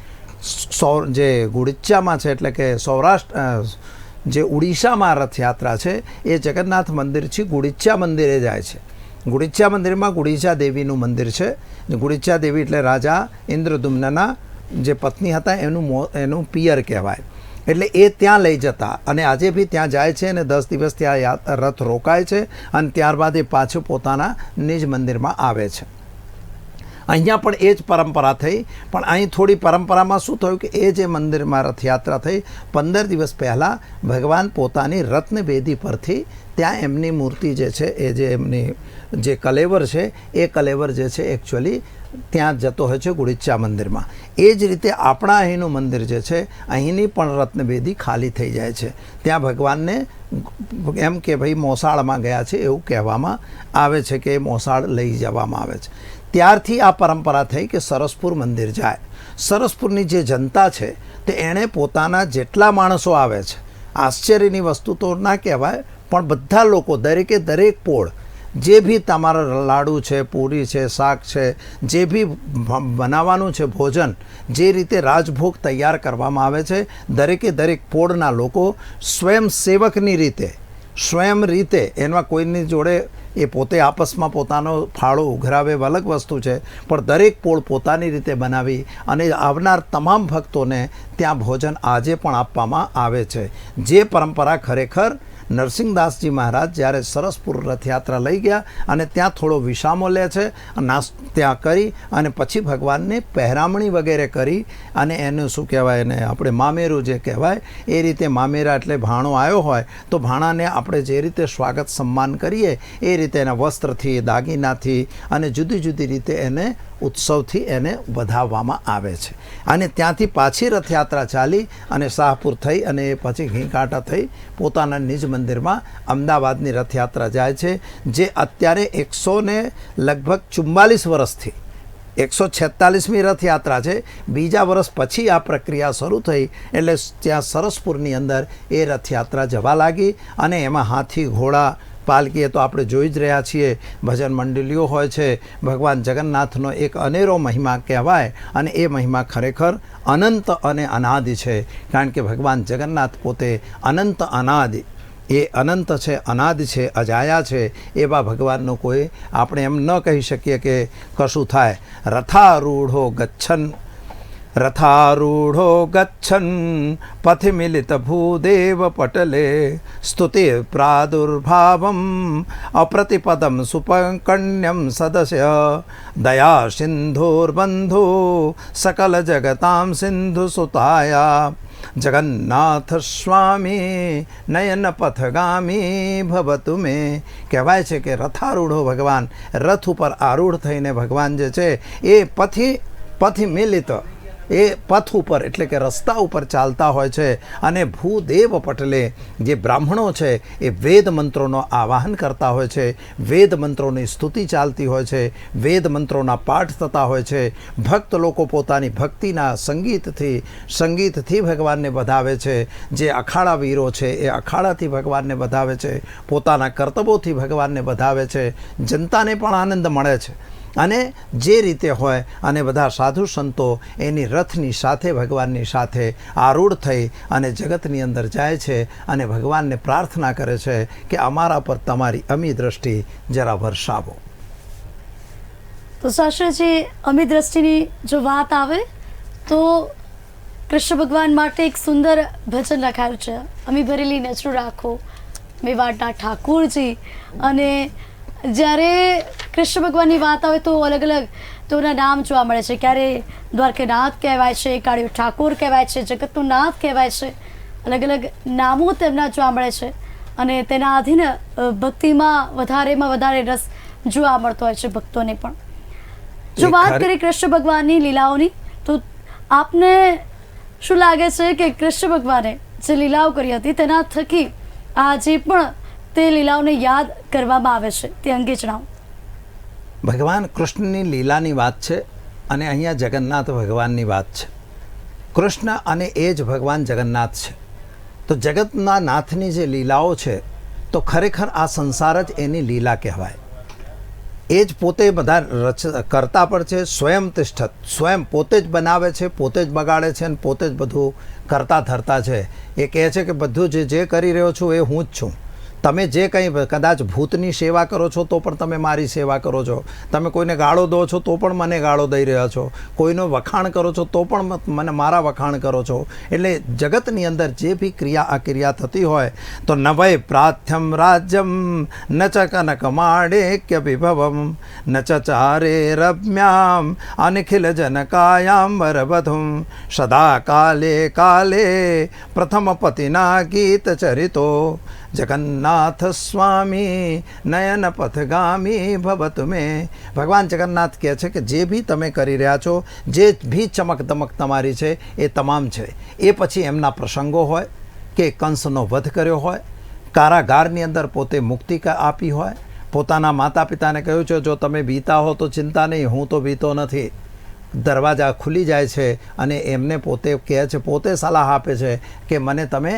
જે ગુડિચ્ચામાં છે એટલે કે સૌરાષ્ટ્ર જે ઉડીશામાં રથયાત્રા છે એ જગન્નાથ મંદિરથી ગુડિચ્ચા મંદિરે જાય છે. ગુડિચ્ચા મંદિરમાં ગુડિચા દેવીનું મંદિર છે. ગુડિચ્ચા દેવી એટલે રાજા ઇન્દ્રદુમ્નના જે પત્ની હતા એનું પિયર કહેવાય. એટલે એ ત્યાં લઈ જતા અને આજે બી ત્યાં જાય છે અને 10 દિવસ ત્યાં રથ રોકાય છે અને ત્યારબાદ એ પાછું પોતાના નિજ મંદિરમાં આવે છે. અહીંયા પણ એ જ પરંપરા થઈ, પણ અહીં થોડી પરંપરામાં શું થયું કે એ જે મંદિરમાં રથયાત્રા થઈ 15 દિવસ પહેલાં ભગવાન પોતાની રત્નવેદી પરથી ત્યાં એમની મૂર્તિ જે છે એ જે એમની જે કલેવર છે એ કલેવર જે છે એકચ્યુઅલી ત્યાં જતો હોય છે ગુડિચ્ચા મંદિરમાં. એ જ રીતે આપણા અહીંનું મંદિર જે છે અહીંની પણ રત્નવેદી ખાલી થઈ જાય છે. ત્યાં ભગવાનને એમ કે ભાઈ મોસાળમાં ગયા છે એવું કહેવામાં આવે છે કે એ મોસાળ લઈ જવામાં આવે છે. ત્યારથી આ પરંપરા થઈ કે સરસપુર મંદિર જાય. સરસપુરની જે જનતા છે તે એણે પોતાના જેટલા માણસો આવે છે, આશ્ચર્યની વસ્તુ તો ના કહેવાય, પણ બધા લોકો દરેક પોળ જે ભી તમારા લાડુ છે, પૂરી છે, શાક છે, જે ભી બનાવવાનું છે ભોજન, જે રીતે રાજભોગ તૈયાર કરવામાં આવે છે દરેક પોળના લોકો સ્વયંસેવકની રીતે એમાં કોઈની જોડે એ પોતે આપસમાં પોતાનો ફાળો ઉઘરાવે અલગ વસ્તુ છે, પણ દરેક પોળ પોતાની રીતે બનાવી અને આવનાર તમામ ભક્તોને ત્યાં ભોજન આજે પણ આપવામાં આવે છે. જે પરંપરા ખરેખર નરસિંહદાસજી મહારાજ જ્યારે સરસપુર રથયાત્રા લઈ ગયા અને ત્યાં થોડો વિસામો લે છે, ત્યાં કરી અને પછી ભગવાનને પહેરામણી વગેરે કરી અને એનું શું કહેવાય, એને આપણે મામેરું જે કહેવાય એ રીતે મામેરા એટલે ભાણો આવ્યો હોય તો ભાણાને આપણે જે રીતે સ્વાગત સન્માન કરીએ એ રીતે એના વસ્ત્રથી, દાગીનાથી અને જુદી રીતે એને ઉત્સવથી એને વધાવવામાં આવે છે. અને ત્યાંથી પાછી રથયાત્રા ચાલી અને શાહપુર થઈ અને પછી ઘીંકાંટા થઈ પોતાના નિજ મંદિરમાં અમદાવાદની રથયાત્રા જાય છે, જે અત્યારે 144 વર્ષથી 146મી રથયાત્રા છે. બીજા વર્ષ પછી આ પ્રક્રિયા શરૂ થઈ એટલે ત્યાં સરસપુરની અંદર એ રથયાત્રા જવા લાગી અને એમાં હાથી, ઘોડા, પાલકી તો આપણે જોઈ જ રહ્યા છીએ, ભજન મંડળીઓ હોય છે. ભગવાન જગન્નાથનો એક અનેરો મહિમા કહેવાય અને એ મહિમા ખરેખર અનંત અને અનાદિ છે, કારણ કે ભગવાન જગન્નાથ પોતે અનંત અનાદિ, એ અનંત છે, અનાદિ છે, અજાયા છે. એવા ભગવાનનો કોઈ આપણે એમ ન કહી શકીએ કે કશું થાય. રથારૂઢો ગચ્છન પથિ મિલિત ભૂદેવ પટલે સ્તુતિ પ્રાદુર્ભાવમ અપ્રતિપદમ સુપકન્યમ સદસ્ય દયા સિંધુર્બંધુ સકલ જગતામ સિંધુ સુતાયા જગન્નાથ સ્વામી નયન પથગામી ભવતુ મે. કહેવાય છે કે રથારૂઢો ભગવાન, રથ ઉપર આરૂઢ થઈને ભગવાન જે છે એ પથિ મિલિત એ પથ ઉપર એટલે કે રસ્તા ઉપર ચાલતા હોય છે અને ભૂદેવ પટલે જે બ્રાહ્મણો છે એ વેદ મંત્રોનો આવાહન કરતા હોય છે, વેદ મંત્રોની સ્તુતિ ચાલતી હોય છે, વેદ મંત્રોના પાઠ થતા હોય છે. ભક્ત લોકો પોતાની ભક્તિના સંગીતથી ભગવાનને વધાવે છે. જે અખાડા વીરો છે એ અખાડાથી ભગવાનને વધાવે છે, પોતાના કર્તવ્યોથી ભગવાનને વધાવે છે. જનતાને પણ આનંદ મળે છે. અને જે રીતે હોય અને બધા સાધુ સંતો એની રથની સાથે ભગવાનની સાથે આરૂઢ થઈ અને જગતની અંદર જાય છે અને ભગવાનને પ્રાર્થના કરે છે કે અમારા પર તમારી અમી દ્રષ્ટિ જરા વરસાવો. તો શાસ્ત્રીજી, અમી દ્રષ્ટિની જો વાત આવે તો કૃષ્ણ ભગવાન માટે એક સુંદર ભજન લખાયું છે, અમી ભરેલી નજરો રાખો મેવાડના ઠાકુરજી. અને જ્યારે કૃષ્ણ ભગવાનની વાત આવે તો અલગ અલગ તેઓના નામ જોવા મળે છે. ક્યારે દ્વારકાનાથ કહેવાય છે, કાળિયો ઠાકોર કહેવાય છે, જગતનો નાથ કહેવાય છે. અલગ અલગ નામો તેમના જોવા મળે છે અને તેના આધીન ભક્તિમાં વધારેમાં વધારે રસ જોવા મળતો હોય છે ભક્તોને પણ. જો વાત કરીએ કૃષ્ણ ભગવાનની લીલાઓની, તો આપને શું લાગે છે કે કૃષ્ણ ભગવાને જે લીલાઓ કરી હતી તેના થકી આજે પણ તે લીલાઓને યાદ કરવામાં આવે છે, તે અંગે જણાવો. ભગવાન કૃષ્ણની લીલાની વાત છે અને અહીંયા જગન્નાથ ભગવાનની વાત છે. કૃષ્ણ અને એ જ ભગવાન જગન્નાથ છે. તો જગતના નાથની જે લીલાઓ છે તો ખરેખર આ સંસાર જ એની લીલા કહેવાય. એ જ પોતે બધા કરતા પણ છે, સ્વયં તિષ્ઠત, સ્વયં પોતે જ બનાવે છે, પોતે જ બગાડે છે અને પોતે જ બધું કરતા ધરતા છે. એ કહે છે કે બધું જે કરી રહ્યો છું એ હું જ છું. તમે જે કંઈ કદાચ ભૂતની સેવા કરો છો તો પણ તમે મારી સેવા કરો છો, તમે કોઈને ગાળો દો છો તો પણ મને ગાળો દઈ રહ્યા છો, કોઈનો વખાણ કરો છો તો પણ મને મારા વખાણ કરો છો. એટલે જગતની અંદર જે બી ક્રિયા થતી હોય તો ન વય પ્રાથ્યમ રાજ્યમ ન ચ કનક માણેક્ય વિભવમ ન ચ ચારે રમ્યામ અનિખિલ જનકાયામ વરવધુમ સદા કાલે કાલે પ્રથમ પતિના ગીત ચરિતો જગન્નાથ સ્વામી નયન પથગામી ભવતુ મેં. ભગવાન જગન્નાથ કહે છે કે જે બી તમે કરી રહ્યા છો, જે બી ચમક દમક તમારી છે એ તમામ છે. એ પછી એમના પ્રસંગો હોય કે કંસનો વધ કર્યો હોય, કારાગારની અંદર પોતે મુક્તિ આપી હોય, પોતાના માતા પિતાને કહ્યું છે જો તમે બીતા હો તો ચિંતા નહીં, હું તો બીતો નથી. દરવાજા ખુલી જાય છે અને એમને પોતે કહે છે, પોતે સલાહ આપે છે કે મને તમે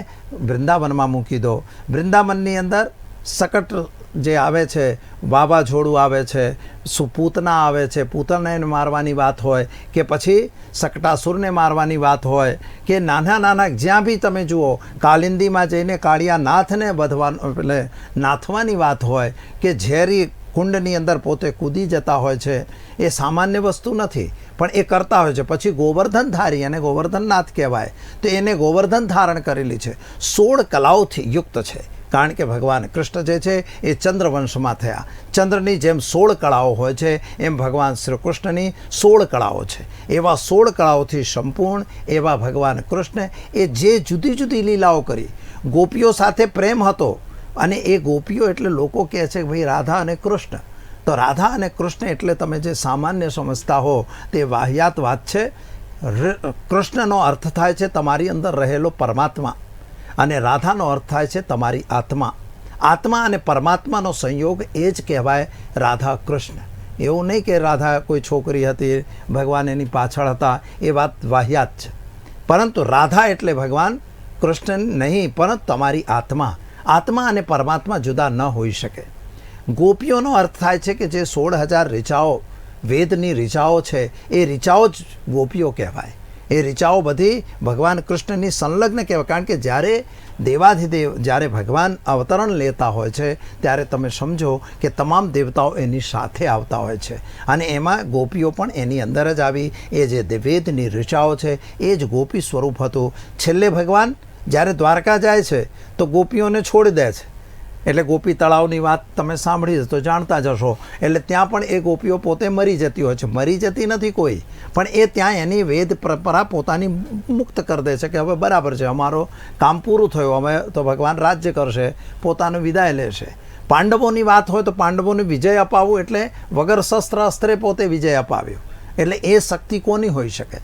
વૃંદાવનમાં મૂકી દો. વૃંદાવનની અંદર સકટ જે આવે છે, વાવાઝોડું આવે છે, સુપૂતના આવે છે, પૂતનાને મારવાની વાત હોય કે પછી સકટાસુરને મારવાની વાત હોય કે નાના નાના જ્યાં બી તમે જુઓ, કાલિંદીમાં જઈને કાળિયા નાથને વધવાનું એટલે નાથવાની વાત હોય કે ઝેરી કુંડની અંદર પોતે કૂદી જતા હોય છે. એ સામાન્ય વસ્તુ નથી પણ એ કરતા હોય છે. પછી ગોવર્ધન ધારી અને ગોવર્ધનનાથ કહેવાય તો એને ગોવર્ધન ધારણ કરેલી છે. 16 કલાઓથી યુક્ત છે, કારણ કે ભગવાન કૃષ્ણ જે છે એ ચંદ્રવંશમાં થયા. ચંદ્રની જેમ 16 કળાઓ હોય છે એમ ભગવાન શ્રી કૃષ્ણની 16 કળાઓ છે. એવા 16 કળાઓથી સંપૂર્ણ એવા ભગવાન કૃષ્ણ એ જે જુદી જુદી લીલાઓ કરી, ગોપીઓ સાથે પ્રેમ હતો. અને એ ગોપીઓ એટલે લોકો કહે છે કે ભાઈ રાધા અને કૃષ્ણ. તો રાધા અને કૃષ્ણ એટલે તમે જે સામાન્ય સમજતા હો તે વાહિયાત વાત છે. કૃષ્ણનો અર્થ થાય છે તમારી અંદર રહેલો પરમાત્મા અને રાધાનો અર્થ થાય છે તમારી આત્મા. આત્મા અને પરમાત્માનો સંયોગ એ જ કહેવાય રાધા કૃષ્ણ. એવું નહીં કે રાધા કોઈ છોકરી હતી, ભગવાન એની પાછળ હતા, એ વાત વાહિયાત છે. પરંતુ રાધા એટલે ભગવાન કૃષ્ણ નહીં, પરંતુ તમારી આત્મા. આત્મા અને પરમાત્મા જુદા ન હોઈ શકે. ગોપીઓનો અર્થ થાય છે કે જે 16,000 ઋચાઓ, વેદની ઋચાઓ છે, એ ઋચાઓ જ ગોપીઓ કહેવાય. એ ઋચાઓ બધી ભગવાન કૃષ્ણની સંલગ્ન કહેવાય. કારણ કે જ્યારે દેવાધિદેવ, જ્યારે ભગવાન અવતરણ લેતા હોય છે ત્યારે તમે સમજો કે તમામ દેવતાઓ એની સાથે આવતા હોય છે અને એમાં ગોપીઓ પણ એની અંદર જ આવી. એ જે વેદની ઋચાઓ છે એ જ ગોપી સ્વરૂપ હતું. છેલ્લે ભગવાન જ્યારે દ્વારકા જાય છે તો ગોપીઓને છોડી દે છે. એટલે ગોપી તળાવની વાત તમે સાંભળી તો જાણતા જશો. એટલે ત્યાં પણ એ ગોપીઓ પોતે મરી જતી હોય છે. મરી જતી નથી કોઈ, પણ એ ત્યાં એની વેદ પરંપરા પોતાની મુક્ત કરી દે છે કે હવે બરાબર છે, અમારો કામ પૂરું થયું, અમે તો ભગવાન રાજ્ય કરશે, પોતાનું વિદાય લેશે. પાંડવોની વાત હોય તો પાંડવોને વિજય અપાવવું એટલે વગર શસ્ત્ર અસ્ત્રે પોતે વિજય અપાવ્યો. એટલે એ શક્તિ કોની હોઈ શકે?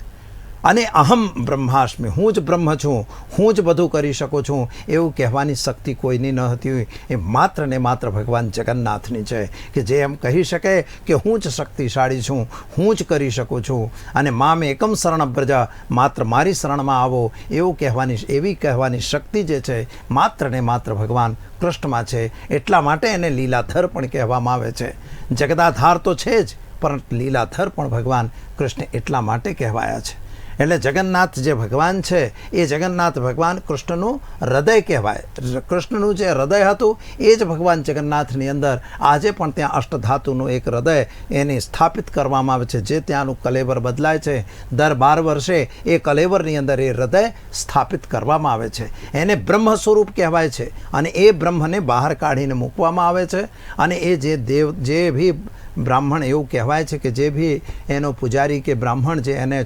અને અહમ બ્રહ્માસ્મિ, હું જ બ્રહ્મ છું, હું જ બધું કરી શકું છું, એવું કહેવાની શક્તિ કોઈની ન હતી હોય. એ માત્ર ને માત્ર ભગવાન જગન્નાથની છે કે જે એમ કહી શકે કે હું જ શક્તિશાળી છું, હું જ કરી શકું છું. અને મામ એકમ શરણ બ્રજા, માત્ર મારી શરણમાં આવો, એવું એવી કહેવાની શક્તિ જે છે માત્ર ને માત્ર ભગવાન કૃષ્ણમાં છે. એટલા માટે એને લીલાધર પણ કહેવામાં આવે છે. જગદાધાર તો છે જ, પરંતુ લીલાધર પણ ભગવાન કૃષ્ણ એટલા માટે કહેવાયા છે. એટલે જગન્નાથ જે ભગવાન છે એ જગન્નાથ ભગવાન કૃષ્ણનું હૃદય કહેવાય. કૃષ્ણનું જે હૃદય હતું એ જ ભગવાન જગન્નાથની અંદર આજે પણ ત્યાં અષ્ટધાતુનું એક હૃદય એને સ્થાપિત કરવામાં આવે છે. જે ત્યાંનું કલેવર બદલાય છે દર 12 વર્ષે, એ કલેવરની અંદર એ હૃદય સ્થાપિત કરવામાં આવે છે. એને બ્રહ્મ સ્વરૂપ કહેવાય છે. અને એ બ્રહ્મને બહાર કાઢીને મૂકવામાં આવે છે. અને એ જે જે ભી બ્રાહ્મણ, એવું કહેવાય છે કે જે ભી એનો પૂજારી કે બ્રાહ્મણ જે એને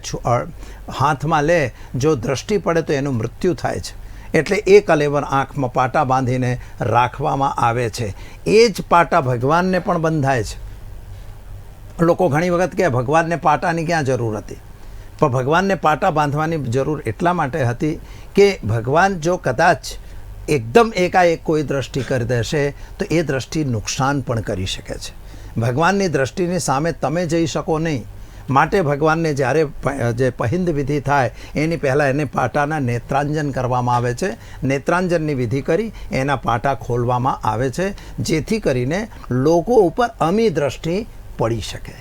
હાથમાં લે, જો દ્રષ્ટિ પડે તો એનું મૃત્યુ થાય છે. એટલે એ કલેવર આંખમાં પાટા બાંધીને રાખવામાં આવે છે. એ જ પાટા ભગવાનને પણ બંધાય છે. લોકો ઘણી વખત કહે ભગવાનને પાટાની ક્યાં જરૂર હતી? પણ ભગવાનને પાટા બાંધવાની જરૂર એટલા માટે હતી કે ભગવાન જો કદાચ એકદમ એકાએક કોઈ દ્રષ્ટિ કરી દેશે તો એ દ્રષ્ટિ નુકસાન પણ કરી શકે છે. ભગવાનની દ્રષ્ટિની સામે તમે જઈ શકો નહીં. માટે ભગવાનને જ્યારે જે પહિંદ વિધિ થાય એની પહેલાં એને પાટાના નેત્રાંજન કરવામાં આવે છે. નેત્રાંજનની વિધિ કરી એના પાટા ખોલવામાં આવે છે, જેથી કરીને લોકો ઉપર અમી દ્રષ્ટિ પડી શકે.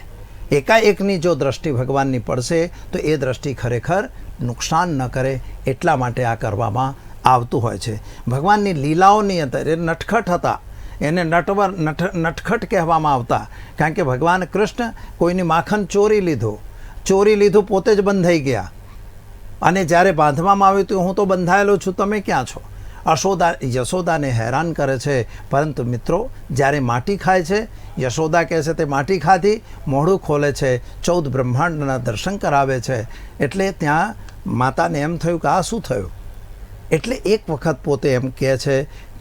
એકાએકની જો દ્રષ્ટિ ભગવાનની પડશે તો એ દ્રષ્ટિ ખરેખર નુકસાન ન કરે, એટલા માટે આ કરવામાં આવતું હોય છે. ભગવાનની લીલાઓની અંદર એ નટખટ હતા. એને નટખટ કહેવામાં આવતા, કારણ કે ભગવાન કૃષ્ણ કોઈની માખણ ચોરી લીધું પોતે જ બંધાઈ ગયા. અને જ્યારે બાંધવામાં આવ્યું તો હું તો બંધાયેલો છું, તમે ક્યાં છો? યશોદાને હેરાન કરે છે. પરંતુ મિત્રો, જ્યારે માટી ખાય છે, યશોદા કહે છે તે માટી ખાધી, મોઢું ખોલે છે, 14 બ્રહ્માંડના દર્શન કરાવે છે. એટલે ત્યાં માતાને એમ થયું કે આ શું થયું? એટલે એક વખત પોતે એમ કહે છે,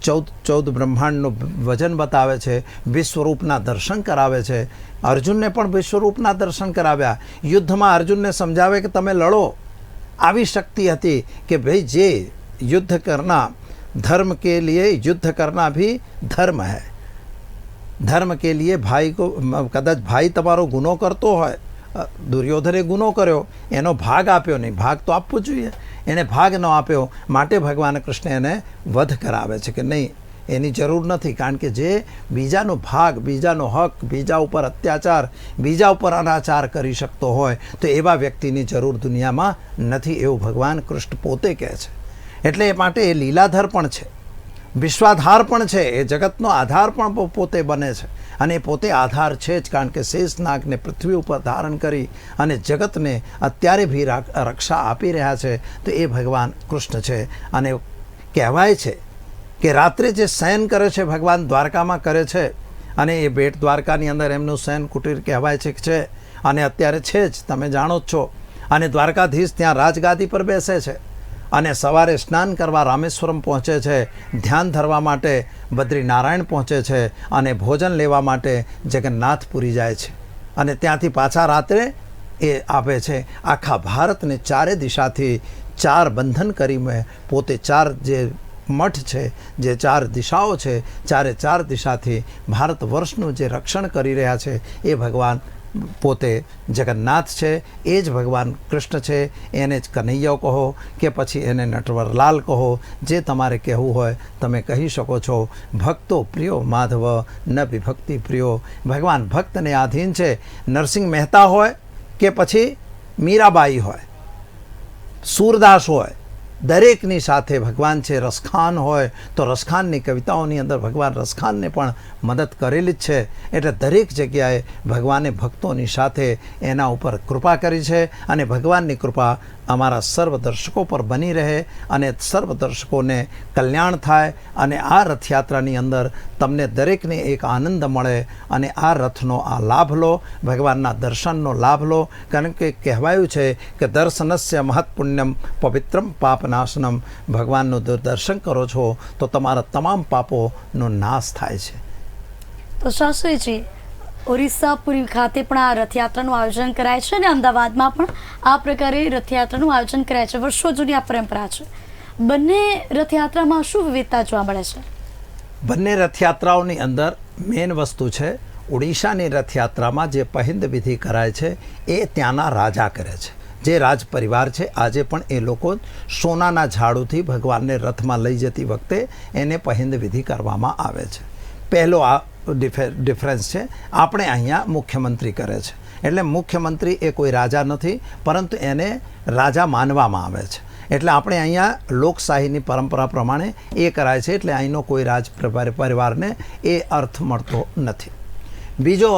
14 બ્રહ્માંડનું વજન બતાવે છે, વિશ્વરૂપના દર્શન કરાવે છે. અર્જુનને પણ વિશ્વરૂપના દર્શન કરાવ્યા. યુદ્ધમાં અર્જુનને સમજાવે કે તમે લડો. આવી શક્તિ હતી કે ભાઈ જે યુદ્ધ કરના, धर्म के लिए युद्ध करना भी धर्म है. धर्म के लिए भाई को, कदाच ભાઈ તમારો ગુનો કરતો હોય, દુર્યોધને ગુનો કર્યો, એનો ભાગ આપ્યો નહીં, ભાગ તો આપવો જોઈએ, એને ભાગ ન આપ્યો, માટે ભગવાન કૃષ્ણ એને વધ કરાવે છે કે નહીં, એની જરૂર નથી. કારણ કે જે બીજાનો ભાગ, બીજાનો હક, બીજા ઉપર અત્યાચાર, બીજા ઉપર અનાચાર કરી શકતો હોય તો એવા વ્યક્તિની જરૂર દુનિયામાં નથી, એવું ભગવાન કૃષ્ણ પોતે કહે છે. એટલે એ માટે એ લીલાધર પણ છે, વિશ્વાધાર પણ છે, એ જગતનો આધાર પણ પોતે બને છે. અને એ પોતે આધાર છે જ, કારણ કે શેષનાગને પૃથ્વી ઉપર ધારણ કરી અને જગતને અત્યારે બી રક્ષા આપી રહ્યા છે, તો એ ભગવાન કૃષ્ણ છે. અને કહેવાય છે કે રાત્રે જે શયન કરે છે ભગવાન દ્વારકામાં કરે છે, અને એ બેટ દ્વારકાની અંદર એમનું શયન કુટીર કહેવાય છે અને અત્યારે છે જ, તમે જાણો જ છો. અને દ્વારકાધીશ ત્યાં રાજગાદી પર બેસે છે અને સવારે સ્નાન કરવા રામેશ્વરમ પહોંચે છે, ધ્યાન ધરવા માટે બદ્રીનારાયણ પહોંચે છે અને ભોજન લેવા માટે જગન્નાથપુરી જાય છે. અને ત્યાંથી પાછા રાત્રે એ આવે છે. આખા ભારતને ચારે દિશાથી 4 બંધન કરી પોતે 4 જે મઠ છે, જે 4 દિશાઓ છે, ચારે 4 દિશાથી ભારત વર્ષનું જે રક્ષણ કરી રહ્યા છે એ ભગવાન પોતે જગન્નાથ છે. એ જ ભગવાન કૃષ્ણ છે. એને જ કનૈયો કહો કે પછી એને નટવરલાલ કહો, જે તમારે કહેવું હોય તમે કહી શકો છો. ભક્તો પ્રિયો માધવ ન વિભક્તિ પ્રિયો. ભગવાન ભક્તને આધીન છે. નરસિંહ મહેતા હોય કે પછી મીરાબાઈ હોય, સૂરદાસ હોય, દરેકની સાથે ભગવાન છે. રસખાન હોય તો રસખાનની કવિતાઓની અંદર ભગવાન રસખાનને પણ મદદ કરેલી જ છે. એટલે દરેક જગ્યાએ ભગવાને ભક્તોની સાથે એના ઉપર કૃપા કરી છે. અને ભગવાનની કૃપા અમારા સર્વ દર્શકો પર બની રહે અને સર્વ દર્શકોને કલ્યાણ થાય. અને આ રથયાત્રાની અંદર તમને દરેકને એક આનંદ મળે અને આ રથનો આ લાભ લો, ભગવાનના દર્શનનો લાભ લો. કારણ કે કહેવાયું છે કે દર્શનસ્ય મહત્પુણ્યમ પવિત્રમ પાપનાશનમ. ભગવાનનું દર્શન કરો છો તો તમારા તમામ પાપોનો નાશ થાય છે. તો શાસ્ત્રીજી, ઓરિસ્સા પુરી ખાતે પણ આ રથયાત્રાનું આયોજન કરાય છે અને અમદાવાદમાં પણ આ પ્રકારે રથયાત્રાનું આયોજન કરાય છે. વર્ષો જૂની આ પરંપરા છે. બંને રથયાત્રામાં શું વિવિધતા જોવા મળે છે? બંને રથયાત્રાઓની અંદર મેઇન વસ્તુ છે, ઓડિશાની રથયાત્રામાં જે પહિંદ વિધિ કરાય છે એ ત્યાંના રાજા કરે છે. જે રાજ પરિવાર છે આજે પણ એ લોકો સોનાના ઝાડુથી ભગવાનને રથમાં લઈ જતી વખતે એને પહિંદ વિધિ કરવામાં આવે છે. પહેલો આ ડિફરન્સ છે. આપણે અહીંયા મુખ્યમંત્રી કરે છે, એટલે મુખ્યમંત્રી એ કોઈ રાજા નથી, પરંતુ એને રાજા માનવામાં આવે છે. એટલે આપણે અહીંયા લોકશાહીની પરંપરા પ્રમાણે એ કરાય છે, એટલે અહીંનો કોઈ રાજ પરિવારને એ અર્થ મળતો નથી. બીજો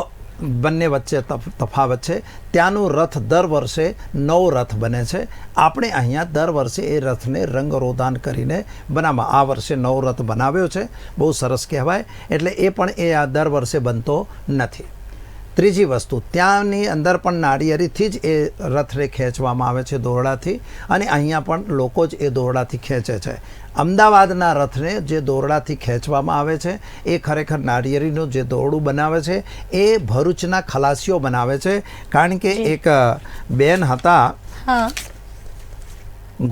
બંને વચ્ચે તફાવત છે, ત્યાંનું રથ દર વર્ષે નવો રથ બને છે. આપણે અહીંયા દર વર્ષે એ રથને રંગરોદાન કરીને બનાવવા, આ વર્ષે નવો રથ બનાવ્યો છે, બહુ સરસ કહેવાય. એટલે એ પણ એ આ દર વર્ષે બનતો નથી. ત્રીજી વસ્તુ, ત્યાંની અંદર પણ નાળિયેરીથી જ એ રથને ખેંચવામાં આવે છે, દોરડાથી, અને અહીંયા પણ લોકો જ એ દોરડાથી ખેંચે છે. અમદાવાદના રથને જે દોરડાથી ખેંચવામાં આવે છે એ ખરેખર નાળિયેરીનું જે દોરડું બનાવે છે એ ભરૂચના ખલાસીઓ બનાવે છે. કારણ કે એક બેન હતા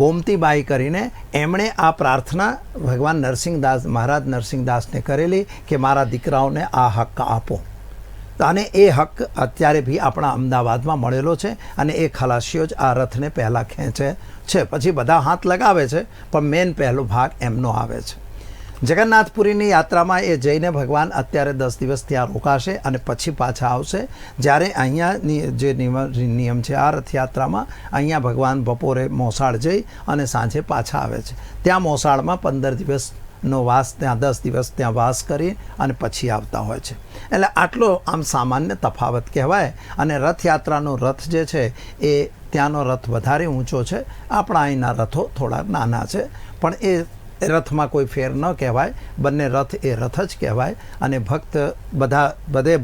ગોમતીબાઈ કરીને, એમણે આ પ્રાર્થના ભગવાન નરસિંહદાસ મહારાજ નરસિંહદાસને કરેલી કે મારા દીકરાઓને આ હક આપો, અને એ હક અત્યારે બી આપણા અમદાવાદમાં મળેલો છે. અને એ ખલાસીઓ જ આ રથને પહેલાં ખેંચે છે, પછી બધા હાથ લગાવે છે, પણ મેન પહેલો ભાગ એમનો આવે છે. જગન્નાથપુરીની યાત્રામાં એ જઈને ભગવાન અત્યારે 10 દિવસ ત્યાં રોકાશે અને પછી પાછા આવશે. જ્યારે અહીંયાની જે નિયમ છે આ રથયાત્રામાં, અહીંયા ભગવાન બપોરે મોસાળ જઈ અને સાંજે પાછા આવે છે. ત્યાં મોસાળમાં 15 દિવસનો વાસ, ત્યાં 10 દિવસ ત્યાં વાસ કરી અને પછી આવતા હોય છે. એટલે આટલો આમ સામાન્ય તફાવત કહેવાય. અને રથયાત્રાનો રથ જે છે એ ત્યાંનો રથ વધારે ઊંચો છે, આપણા અહીંના રથો થોડા નાના છે, પણ એ રથમાં કોઈ ફેર ન કહેવાય. બંને રથ એ રથ જ કહેવાય. અને બધે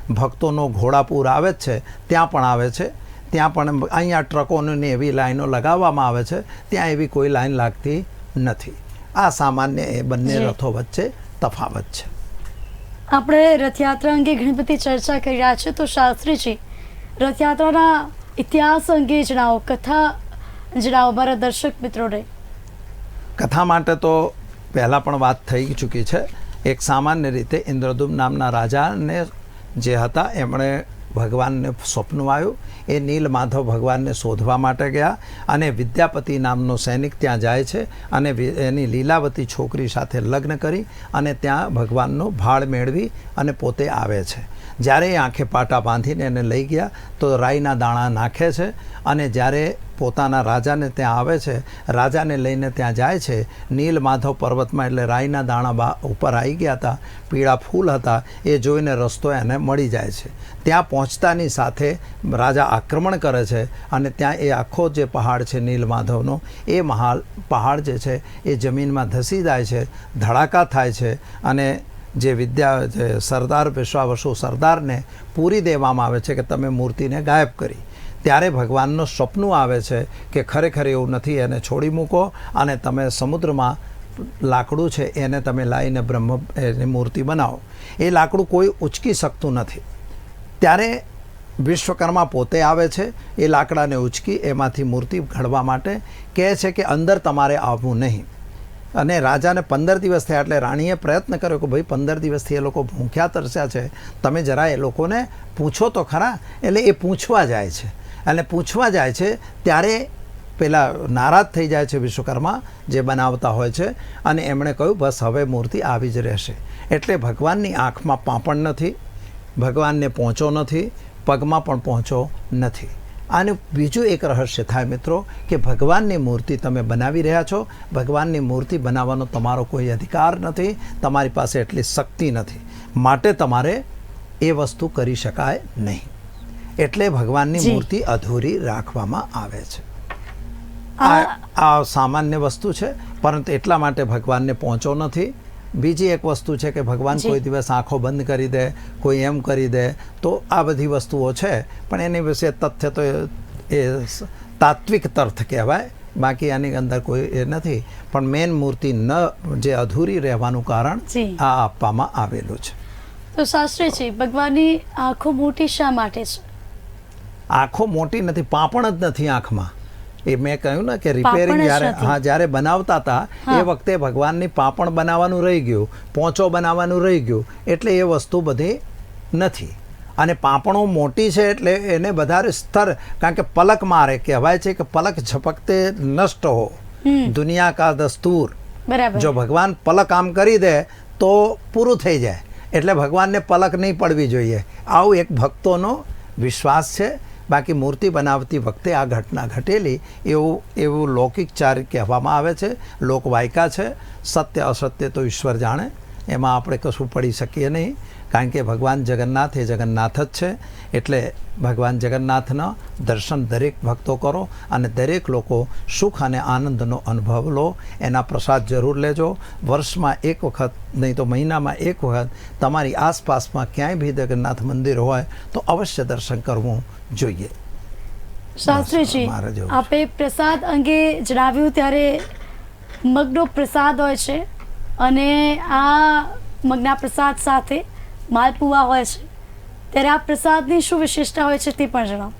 ભક્તોનો ઘોડાપૂર આવે જ છે, ત્યાં પણ આવે છે. ત્યાં પણ અહીંયા ટ્રકોની એવી લાઈનો લગાવવામાં આવે છે, ત્યાં એવી કોઈ લાઈન લાગતી નથી. આ સામાન્ય એ બંને રથો વચ્ચે તફાવત છે. આપણે રથયાત્રા અંગે ઘણી બધી ચર્ચા કરી રહ્યા છે, તો શાસ્ત્રીજી રથયાત્રાના ઇતિહાસ અંગે જણાવો, કથા જણાવો મારા દર્શક મિત્રોને. કથા માટે તો પહેલાં પણ વાત થઈ ચૂકી છે. એક સામાન્ય રીતે ઇન્દ્રદુમ્ન નામના રાજાને જે હતા એમણે ભગવાનને સ્વપ્ન આવ્યું. એ નીલમાધવ ભગવાનને શોધવા માટે ગયા અને વિદ્યાપતિ નામનો સૈનિક ત્યાં જાય છે અને એની લીલાવતી છોકરી સાથે લગ્ન કરી અને ત્યાં ભગવાનનો ભાળ મેળવી અને પોતે આવે છે. જ્યારે એ આંખે પાટા બાંધીને એને લઈ ગયા તો રાઈના દાણા નાખે છે. અને જ્યારે પોતાના રાજાને ત્યાં આવે છે, રાજાને લઈને ત્યાં જાય છે, નીલમાધવ પર્વતમાં, એટલે રાઈના દાણા ઉપર આવી ગયા હતા, પીળા ફૂલ હતા, એ જોઈને રસ્તો એને મળી જાય છે. ત્યાં પહોંચતાની સાથે રાજા આક્રમણ કરે છે અને ત્યાં એ આખો જે પહાડ છે નીલમાધવનો, એ પહાડ જે છે એ જમીનમાં ધસી જાય છે, ધડાકા થાય છે. અને જે સરદાર પેશવાવસુ સરદારને પૂરી દેવામાં આવે છે કે તમે મૂર્તિને ગાયબ કરી. ત્યારે ભગવાનનો સપનું આવે છે કે ખરેખર એવું નથી, એને છોડી મૂકો અને તમે સમુદ્રમાં લાકડું છે એને તમે લાવીને એની મૂર્તિ બનાવો. એ લાકડું કોઈ ઉચકી શકતું નથી. ત્યારે વિશ્વકર્મા પોતે આવે છે, એ લાકડાને ઉચકી એમાંથી મૂર્તિ ઘડવા માટે કહે છે કે અંદર તમારે આવવું નહીં. અને રાજાને 15 દિવસ થયા એટલે રાણીએ પ્રયત્ન કર્યો કે ભાઈ 15 દિવસથી એ લોકો ભૂખ્યા તરસ્યા છે, તમે જરા એ લોકોને પૂછો તો ખરા. એટલે એ પૂછવા જાય છે. અને પૂછવા જાય છે ત્યારે પેલા નારાજ થઈ જાય છે વિશ્વકર્મા જે બનાવતા હોય છે, અને એમણે કહ્યું બસ હવે મૂર્તિ આવી જ રહેશે. એટલે ભગવાનની આંખમાં પાંપણ નથી, ભગવાનને પહોંચો નથી, પગમાં પણ પહોંચો નથી. આનું બીજું એક રહસ્ય થાય મિત્રો કે ભગવાનની મૂર્તિ તમે બનાવી રહ્યા છો, ભગવાનની મૂર્તિ બનાવવાનો તમારો કોઈ અધિકાર નથી, તમારી પાસે એટલી શક્તિ નથી, માટે તમારે એ વસ્તુ કરી શકાય નહીં. એટલે ભગવાનની મૂર્તિ અધૂરી રાખવામાં આવે છે. આ સામાન્ય વસ્તુ છે, પરંતુ એટલા માટે ભગવાનને પહોંચો નથી. બીજી એક વસ્તુ છે કે ભગવાન કોઈ દિવસ આંખો બંધ કરી દે, કોઈ એમ કરી દે, તો આ બધી વસ્તુઓ છે, પણ એની વિશે તથ્ય તો એ તાત્વિક તર્થ કહેવાય, બાકી આની અંદર કોઈ એ નથી. પણ મેન મૂર્તિ જે અધૂરી રહેવાનું કારણ આ આપવામાં આવેલું છે. તો શાસ્ત્રીજી, ભગવાનની આંખો મોટી શા માટે છે? આંખો મોટી નથી, પાંપણ જ નથી આંખમાં. એ મેં કહ્યું ને કે રિપેરિંગ પાંપણ જ જ્યારે નથી. જ્યારે બનાવતા હતા હા. એ વખતે ભગવાનની પાંપણ બનાવવાનું રહી ગયું, પોંચો બનાવવાનું રહી ગયું, એટલે એ વસ્તુ બધી નથી. અને પાંપણો મોટી છે એટલે એને વધારે સ્તર, કારણ કે પલક મારે, કહેવાય છે કે પલક ઝપકતે નષ્ટ હો દુનિયા કા દસ્તુર. બરાબર. જો ભગવાન પલક આમ કરી દે તો પૂરું થઈ જાય, એટલે ભગવાનને પલક નહીં પડવી જોઈએ. આવું એક ભક્તોનો વિશ્વાસ છે. બાકી મૂર્તિ બનાવતી વખતે આ ઘટના ઘટેલી એવું લૌકિક ચારિત્ર કહેવામાં આવે છે, લોકવાયકા છે. સત્ય અસત્ય તો ઈશ્વર જાણે, એમાં આપણે કશું પડી શકીએ નહીં, કારણ કે ભગવાન જગન્નાથ એ જગન્નાથ જ છે. એટલે ભગવાન જગન્નાથના દર્શન દરેક ભક્તો કરો અને દરેક લોકો સુખ અને આનંદનો અનુભવ લો. એના પ્રસાદ જરૂર લેજો. વર્ષમાં એક વખત, નહીં તો મહિનામાં એક વખત તમારી આસપાસમાં ક્યાંય બી જગન્નાથ મંદિર હોય તો અવશ્ય દર્શન કરવું જોઈએ. શાસ્ત્રીજી, મારે જેવું છે. આપે પ્રસાદ અંગે જણાવ્યું ત્યારે મગનો પ્રસાદ હોય છે અને આ મગના પ્રસાદ સાથે માલપુઆ હોય છે, ત્યારે આ પ્રસાદની શું વિશેષતા હોય છે તે પણ જણાવો.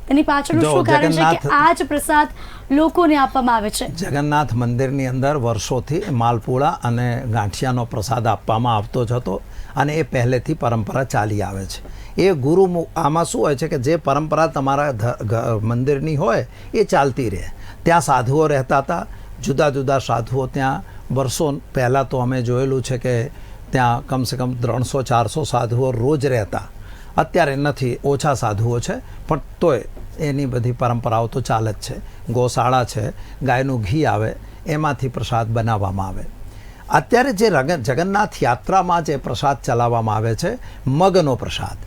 તેની પાછળનું જો શું કારણ છે કે જગન્નાથ- આ જ પ્રસાદ લોકોને આપવામાં આવે છે? જગન્નાથ મંદિરની અંદર વર્ષોથી માલપુડા અને ગાંઠિયાનો પ્રસાદ આપવામાં આવતો જ હતો અને એ પહેલેથી પરંપરા ચાલી આવે છે. એ આમાં શું હોય છે કે જે પરંપરા તમારા મંદિરની હોય એ ચાલતી રહે. ત્યાં સાધુઓ રહેતા હતા, જુદા જુદા સાધુઓ ત્યાં વર્ષો પહેલાં તો અમે જોયેલું છે કે ત્યાં કમસે કમ 300-400 સાધુઓ રોજ રહેતા. અત્યારે નથી, ઓછા સાધુઓ છે, પણ તોય એની બધી પરંપરાઓ તો ચાલે જ છે. ગૌશાળા છે, ગાયનું ઘી આવે, એમાંથી પ્રસાદ બનાવવામાં આવે. અત્યારે જે જગન્નાથ યાત્રામાં જે પ્રસાદ ચલાવવામાં આવે છે, મગનો પ્રસાદ,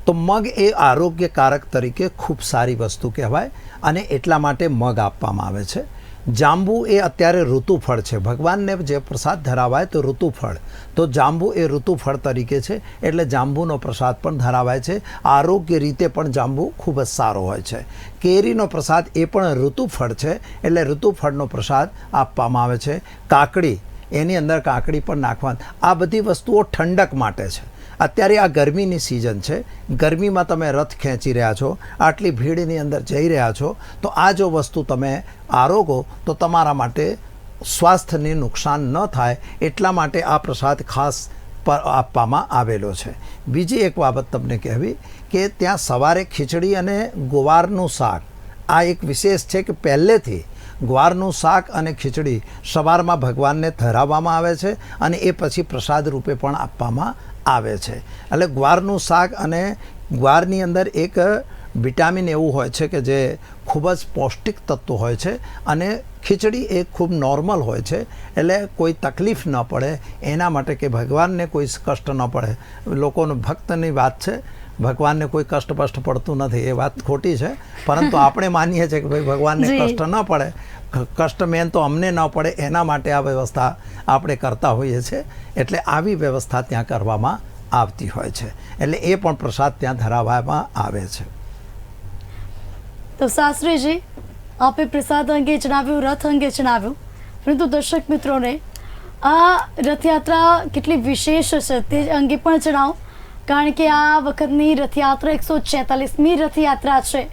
તો મગ એ આરોગ્યકારક તરીકે ખૂબ સારી વસ્તુ કહેવાય અને એટલા માટે મગ આપવામાં આવે છે. જાંબુ એ અત્યારે ઋતુફળ છે. ભગવાનને જે પ્રસાદ ધરાવાય તો ઋતુફળ, તો જાંબુ એ ઋતુફળ તરીકે છે, એટલે જાંબુનો પ્રસાદ પણ ધરાવાય છે. આરોગ્ય રીતે પણ જાંબુ ખૂબ જ સારો હોય છે. કેરીનો પ્રસાદ એ પણ ઋતુફળ છે, એટલે ઋતુફળનો પ્રસાદ આપવામાં આવે છે. કાકડી, એની અંદર કાકડી પણ નાખવાની. આ બધી વસ્તુઓ ઠંડક માટે છે. અત્યારે આ ગરમીની સિઝન છે, ગરમીમાં તમે રથ ખેંચી રહ્યા છો, આટલી ભીડની અંદર જઈ રહ્યા છો, તો આ જો વસ્તુ તમે આરોગો તો તમારા માટે સ્વાસ્થ્યને નુકસાન ન થાય, એટલા માટે આ પ્રસાદ ખાસ આપવામાં આવેલો છે. બીજી એક બાબત તમને કહેવી કે ત્યાં સવારે ખીચડી અને ગુવારનું શાક, આ એક વિશેષ છે કે પહેલેથી ગુવારનું શાક અને ખીચડી સવારમાં ભગવાનને ધરાવવામાં આવે છે અને એ પછી પ્રસાદ રૂપે પણ આપવામાં આવે છે. એટલે ગુવારનું શાક, અને ગુવારની અંદર એક વિટામિન એવું હોય છે કે જે ખૂબ જ પૌષ્ટિક તત્વ હોય છે, અને ખીચડી એ ખૂબ નોર્મલ હોય છે, એટલે કોઈ તકલીફ ન પડે એના માટે, કે ભગવાનને કોઈ કષ્ટ ન પડે. લોકોનો ભક્તની વાત છે, ભગવાનને કોઈ કષ્ટ પડતું નથી, એ વાત ખોટી છે, પરંતુ આપણે માનીએ છીએ કે ભાઈ ભગવાનને કષ્ટ ન પડે, કષ્ટ મેન તો અમને ન પડે, એના માટે આ વ્યવસ્થા આપણે કરતા હોઈએ છીએ. એટલે આવી વ્યવસ્થા ત્યાં કરવામાં આવતી હોય છે, એટલે એ પણ પ્રસાદ ત્યાં ધરાવવામાં આવે છે. તો શાસ્ત્રીજી, આપે પ્રસાદ અંગે જણાવ્યું, રથ અંગે જણાવ્યું, પરંતુ દર્શક મિત્રોને આ રથયાત્રા કેટલી વિશેષ છે તે અંગે પણ જણાવો, કારણ કે આ વખતની રથયાત્રા 146મી રથયાત્રા છે.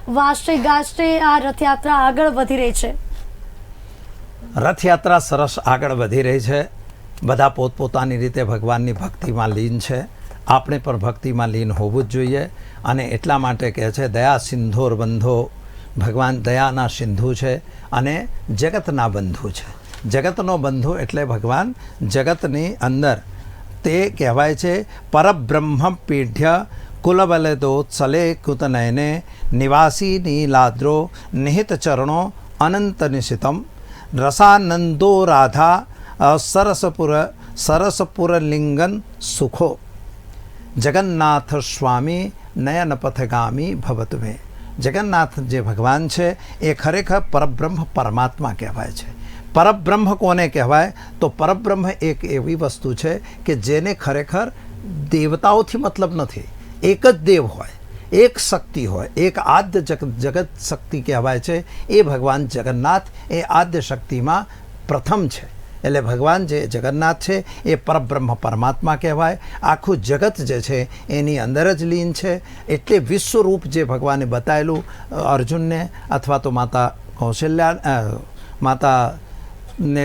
વાજતે ગાજતે આ રથયાત્રા આગળ વધી રહી છે. રથયાત્રા સરસ આગળ વધી રહી છે. બધા પોતપોતાની રીતે ભગવાનની ભક્તિમાં લીન છે. આપણે પણ ભક્તિમાં લીન હોવું જ જોઈએ. અને એટલા માટે કહે છે, દયા સિંધોર બંધો, ભગવાન દયાના સિંધુ છે અને જગતના બંધુ છે. જગતનો બંધુ એટલે ભગવાન જગતની અંદર, તે કહેવાય છે પરબ્રહ્મ પીઢ્ય કુલબલદોત્સલે કુતનયને નિવાસી નીલાદ્રો નિહિત ચરણો અનંત નિશિતમ રસાનંદો રાધા સરસપુર લિંગન સુખો જગન્નાથ સ્વામી નયન પથગામી ભવતુ મે. જગન્નાથ જે ભગવાન છે એ ખરેખર પરબ્રહ્મ પરમાત્મા કહેવાય છે. પરબ્રહ્મ કોને કહેવાય? તો પરબ્રહ્મ એક એવી વસ્તુ છે કે જેને ખરેખર દેવતાઓથી મતલબ નથી. એક જ દેવ હોય, એક શક્તિ હોય, એક આદ્ય જગત શક્તિ કહેવાય છે. એ ભગવાન જગન્નાથ એ આદ્ય શક્તિમાં પ્રથમ છે. એટલે ભગવાન જે જગન્નાથ છે એ પરબ્રહ્મ પરમાત્મા કહેવાય. આખું જગત જે છે એની અંદર જ લીન છે. એટલે વિશ્વરૂપ જે ભગવાને બતાવેલું અર્જુનને અથવા તો માતા માતાને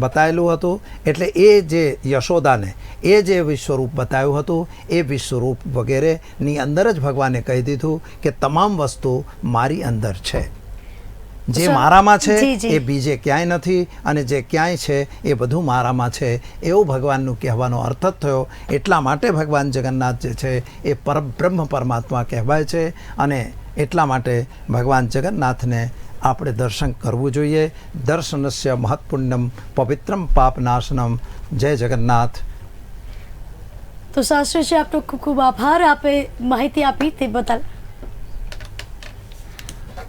બતાવેલું હતું, એટલે એ જે યશોદાને એ જે વિશ્વરૂપ બતાવ્યું હતું એ વિશ્વરૂપ વગેરેની અંદર જ ભગવાને કહી દીધું કે તમામ વસ્તુ મારી અંદર છે. જે મારામાં છે એ બીજે ક્યાંય નથી, અને જે ક્યાંય છે એ બધું મારામાં છે, એવું ભગવાનનું કહેવાનો અર્થ જ થયો. એટલા માટે ભગવાન જગન્નાથ જે છે એ પરબ્રહ્મ પરમાત્મા કહેવાય છે. અને એટલા માટે ભગવાન જગન્નાથને આપણે દર્શન કરવું જોઈએ. દર્શનસ્ય મહત્પુણ્યમ પવિત્રમ પાપનાશનમ. જય જગન્નાથ. તો શાસ્ત્રીજી, આપનો ખૂબ ખૂબ આભાર, આપે માહિતી આપી તે બદલ.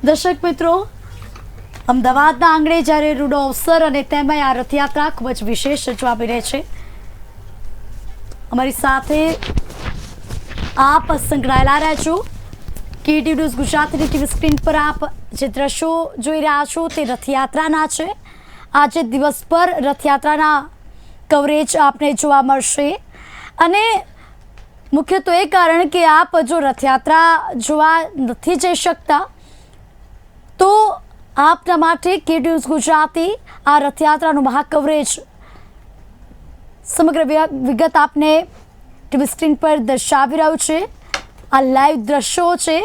દર્શક મિત્રો, અમદાવાદના આંગણે જ્યારે રૂડો અવસર અને તેમાં આ રથયાત્રા ખૂબ જ વિશેષ જોવા રહે છે. અમારી સાથે આપ સંકળાયેલા રહેજો. KTV ન્યૂઝ ગુજરાતીની ટીવી સ્ક્રીન પર આપ જે દ્રશ્યો જોઈ રહ્યા છો તે રથયાત્રાના છે. આજે દિવસભર રથયાત્રાના કવરેજ આપને જોવા મળશે. અને મુખ્ય તો એ કારણ કે આપ જો રથયાત્રા જોવા નથી જઈ શકતા તો આપના માટે KTV ન્યૂઝ ગુજરાતી આ રથયાત્રાનું મહાકવરેજ સમગ્ર વિગત આપને ટીવી સ્ક્રીન પર દર્શાવી રહ્યું છે. આ લાઈવ દ્રશ્યો છે.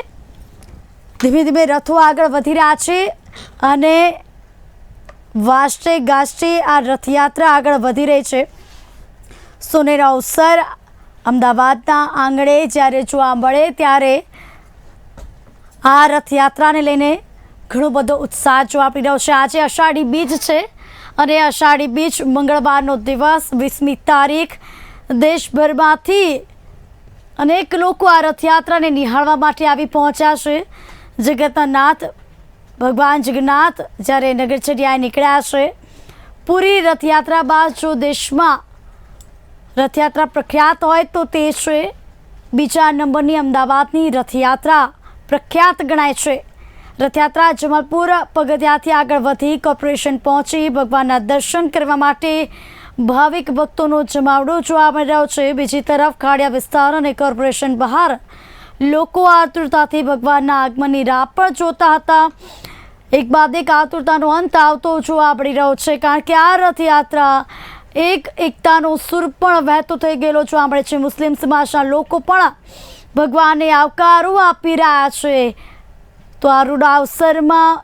ધીમે ધીમે રથો આગળ વધી રહ્યા છે અને વાજતે ગાજતે આ રથયાત્રા આગળ વધી રહી છે. સોનેરો અવસર અમદાવાદના આંગણે જ્યારે જોવા મળે ત્યારે આ રથયાત્રાને લઈને ઘણો બધો ઉત્સાહ જોવા મળી રહ્યો છે. આજે અષાઢી બીજ છે અને અષાઢી બીજ મંગળવારનો દિવસ, 20મી તારીખ. દેશભરમાંથી અનેક લોકો આ રથયાત્રાને નિહાળવા માટે આવી પહોંચ્યા છે. જગતના નાથ ભગવાન જગન્નાથ જ્યારે નગરચર્યાએ નીકળ્યા છે. પૂરી રથયાત્રા બાદ જો દેશમાં રથયાત્રા પ્રખ્યાત હોય તો તે છે બીજા નંબરની અમદાવાદની રથયાત્રા પ્રખ્યાત ગણાય છે. રથયાત્રા જમાલપુર પગથિયાથી આગળ વધી કોર્પોરેશન પહોંચી ભગવાનના દર્શન કરવા માટે ભાવિક ભક્તોનો જમાવડો જોવા મળી રહ્યો છે. બીજી તરફ ખાડિયા વિસ્તાર અને કોર્પોરેશન બહાર લોકો આતુરતાથી ભગવાનના આગમનની રાહ પણ જોતા હતા. એક બાદ એક આતુરતાનો અંત આવતો જોવા મળી રહ્યો છે, કારણ કે આ રથયાત્રા એકતાનો સુર પણ વહેતો થઈ ગયેલો જોવા મળે છે. મુસ્લિમ સમાજના લોકો પણ ભગવાનને આવકારો આપી રહ્યા છે. તો આ રૂડા અવસરમાં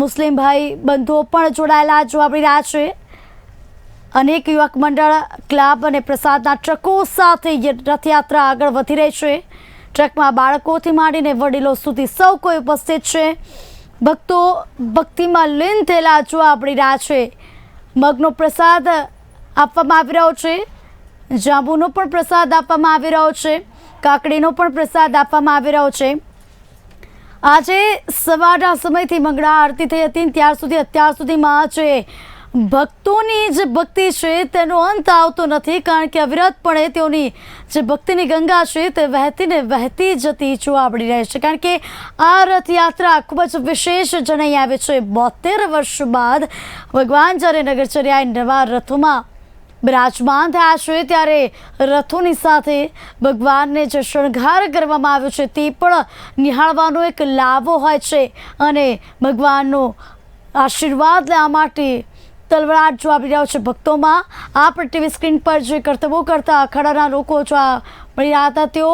મુસ્લિમ ભાઈ બંધુઓ પણ જોડાયેલા જોવા મળી રહ્યા છે. અનેક યુવક મંડળ, ક્લબ અને પ્રસાદના ટ્રકો સાથે રથયાત્રા આગળ વધી રહી છે. ટ્રકમાં બાળકોથી માંડીને વડીલો સુધી સૌ કોઈ ઉપસ્થિત છે. ભક્તો ભક્તિમાં લીન થયેલા જોવા મળી રહ્યા છે. મગનો પ્રસાદ આપવામાં આવી રહ્યો છે, જાંબુનો પણ પ્રસાદ આપવામાં આવી રહ્યો છે, કાકડીનો પણ પ્રસાદ આપવામાં આવી રહ્યો છે. આજે સવારના સમયથી મંગળા આરતી થઈ હતી અત્યાર સુધીમાં જે ભક્તોની જે ભક્તિ છે તેનો અંત આવતો નથી, કારણ કે અવિરતપણે તેઓની જે ભક્તિની ગંગા છે તે વહેતી જતી જોવા મળી રહે છે. કારણ કે આ રથયાત્રા ખૂબ જ વિશેષ જણાઈ આવે છે. 72 વર્ષ બાદ ભગવાન જ્યારે નગરચર્યાએ નવા રથોમાં બિરાજમાન થયા છે ત્યારે રથોની સાથે ભગવાનને જે શણગાર કરવામાં આવ્યો છે તે પણ નિહાળવાનો એક લાવો હોય છે. અને ભગવાનનો આશીર્વાદ લેવા માટે તલવડાટ જોવા મળી રહ્યો છે ભક્તોમાં. આપ ટીવી સ્ક્રીન પર જે કર્તવ્યો કરતા અખાડાના લોકો જોવા મળી રહ્યા હતા, તેઓ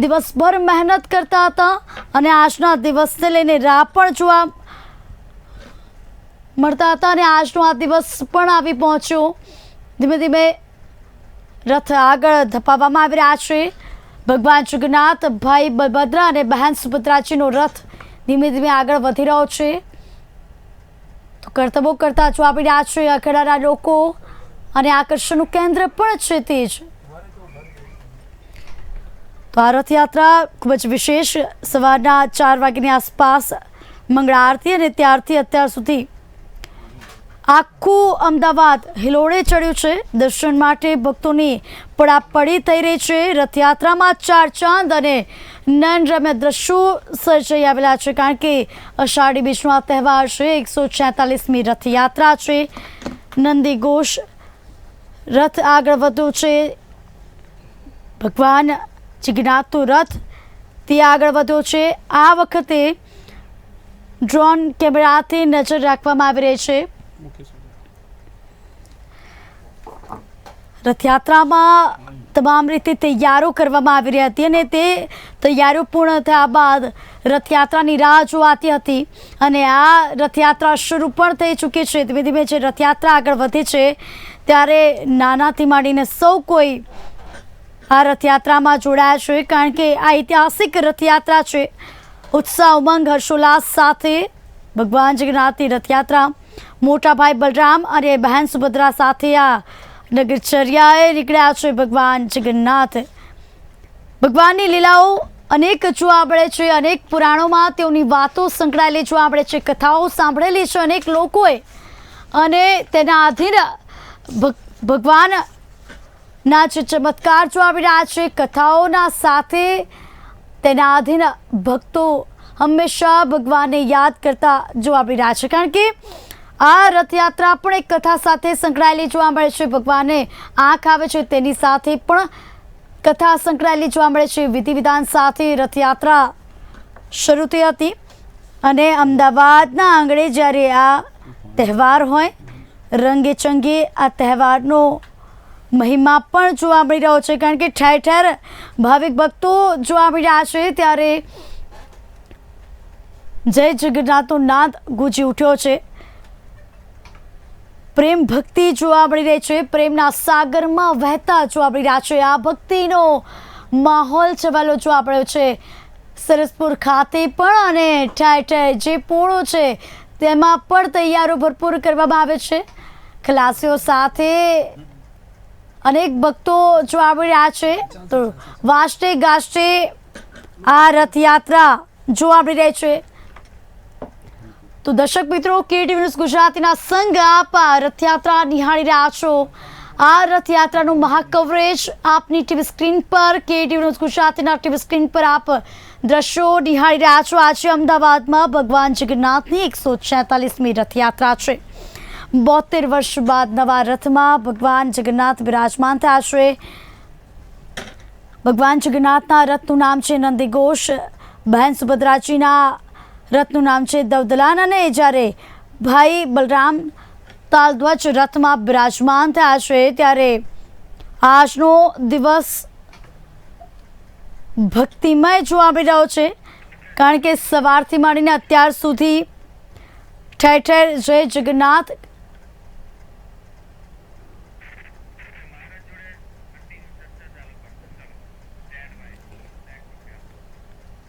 દિવસભર મહેનત કરતા હતા અને આજના દિવસને લઈને રાહ પણ જોવા મળતા હતા. અને આજનો આ દિવસ પણ આવી પહોંચ્યો. ધીમે ધીમે રથ આગળ ધપાવવામાં આવી રહ્યા છે. ભગવાન જગન્નાથ, ભાઈ બલભદ્ર અને બહેન સુભદ્રાજીનો રથ ધીમે ધીમે આગળ વધી રહ્યો છે. તો કર્તવ્યો કરતા જોવા મળી રહ્યા છે અખાડાના લોકો અને આકર્ષણનું કેન્દ્ર પણ છે તે જ. તો આ રથયાત્રા ખૂબ જ વિશેષ. સવારના 4 વાગ્યાની આસપાસ મંગળા આરતી અને ત્યારથી અત્યાર સુધી આખું અમદાવાદ હિલોળે ચડ્યું છે. દર્શન માટે ભક્તોની પડાપડી થઈ રહી છે. રથયાત્રામાં 4 ચાંદ અને નયનરમ્ય દ્રશ્યો સર્જાઈ આવેલા છે, કારણ કે અષાઢી બીજનો આ તહેવાર છે. 146મી રથયાત્રા છે. નંદી ઘોષ રથ આગળ વધ્યો છે. ભગવાન જગન્નાથનો રથ તે આગળ વધ્યો છે. આ વખતે ડ્રોન કેમેરાથી નજર રાખવામાં આવી રહી છે. રથયાત્રામાં તમામ રીતે તૈયારીઓ કરવામાં આવી રહી હતી અને તે તૈયારીઓ પૂર્ણ થયા બાદ રથયાત્રાની રાહ જોવાતી હતી અને આ રથયાત્રા શરૂ પણ થઈ ચૂકી છે. ધીમે ધીમે જે રથયાત્રા આગળ વધે છે ત્યારે નાનાથી માંડીને સૌ કોઈ આ રથયાત્રામાં જોડાયા છે, કારણ કે આ ઐતિહાસિક રથયાત્રા છે. ઉત્સાહ, ઉમંગ, હર્ષોલ્લાસ સાથે ભગવાન જગન્નાથની રથયાત્રા મોટા ભાઈ બલરામ અને બહેન સુભદ્રા સાથે આ નગરચર્યાએ નીકળ્યા છે. ભગવાન જગન્નાથ, ભગવાનની લીલાઓ અનેક જોવા મળે છે. અનેક પુરાણોમાં તેઓની વાતો સંકળાયેલી જોવા મળે છે, કથાઓ સાંભળેલી છે અનેક લોકોએ અને તેના આધીન ભગવાનના જે ચમત્કાર જોવા મળી રહ્યા છે, કથાઓના સાથે તેના આધીન ભક્તો હંમેશા ભગવાનને યાદ કરતા જોવા મળી રહ્યા છે, કારણ કે આ રથયાત્રા પણ એક કથા સાથે સંકળાયેલી જોવા મળે છે. ભગવાનને આંખ આવે છે તેની સાથે પણ કથા સંકળાયેલી જોવા મળે છે. વિધિ વિધાન સાથે રથયાત્રા શરૂ થઈ હતી અને અમદાવાદના આંગણે જ્યારે આ તહેવાર હોય, રંગે ચંગે આ તહેવારનો મહિમા પણ જોવા મળી રહ્યો છે, કારણ કે ઠેર ઠેર ભાવિક ભક્તો જોવા મળી રહ્યા છે. ત્યારે જય જગન્નાથનો નાદ ગુંજી ઉઠ્યો છે. પ્રેમ ભક્તિ જોવા મળી રહી છે, પ્રેમના સાગરમાં વહેતા જોવા મળી રહ્યા છે. આ ભક્તિનો માહોલ છવાયેલો જોવા મળ્યો છે સરસપુર ખાતે પણ અને ઠેર ઠેર જે પોળો છે તેમાં પણ તૈયારીઓ ભરપૂર કરવામાં આવે છે. ખલાસીઓ સાથે અનેક ભક્તો જોવા મળી રહ્યા છે. તો વાજતે ગાજતે આ રથયાત્રા જોવા મળી રહી છે. તો દર્શક મિત્રો, KTV ન્યૂઝ ગુજરાતીના સંગ આપ આ રથયાત્રા નિહાળી રહ્યા છો. આ રથયાત્રાનું મહાકવરેજ આપની ટીવી સ્ક્રીન પર, KTV ન્યૂઝ ગુજરાતીના ટીવી સ્ક્રીન પર આપ દ્રશ્યો નિહાળી રહ્યા છો. આજે અમદાવાદમાં ભગવાન જગન્નાથની 146મી રથયાત્રા છે. 72 વર્ષ બાદ નવા રથમાં ભગવાન જગન્નાથ બિરાજમાન થયા છે. ભગવાન જગન્નાથના રથનું નામ છે નંદી ઘોષ. બહેન સુભદ્રાજીના રથનું નામ છે દવદલાન અને જ્યારે ભાઈ બલરામ તાલધ્વજ રથમાં બિરાજમાન થયા છે ત્યારે આજનો દિવસ ભક્તિમય જોવા મળી રહ્યો છે, કારણ કે સવારથી માંડીને અત્યાર સુધી ઠેર ઠેર જય જગન્નાથ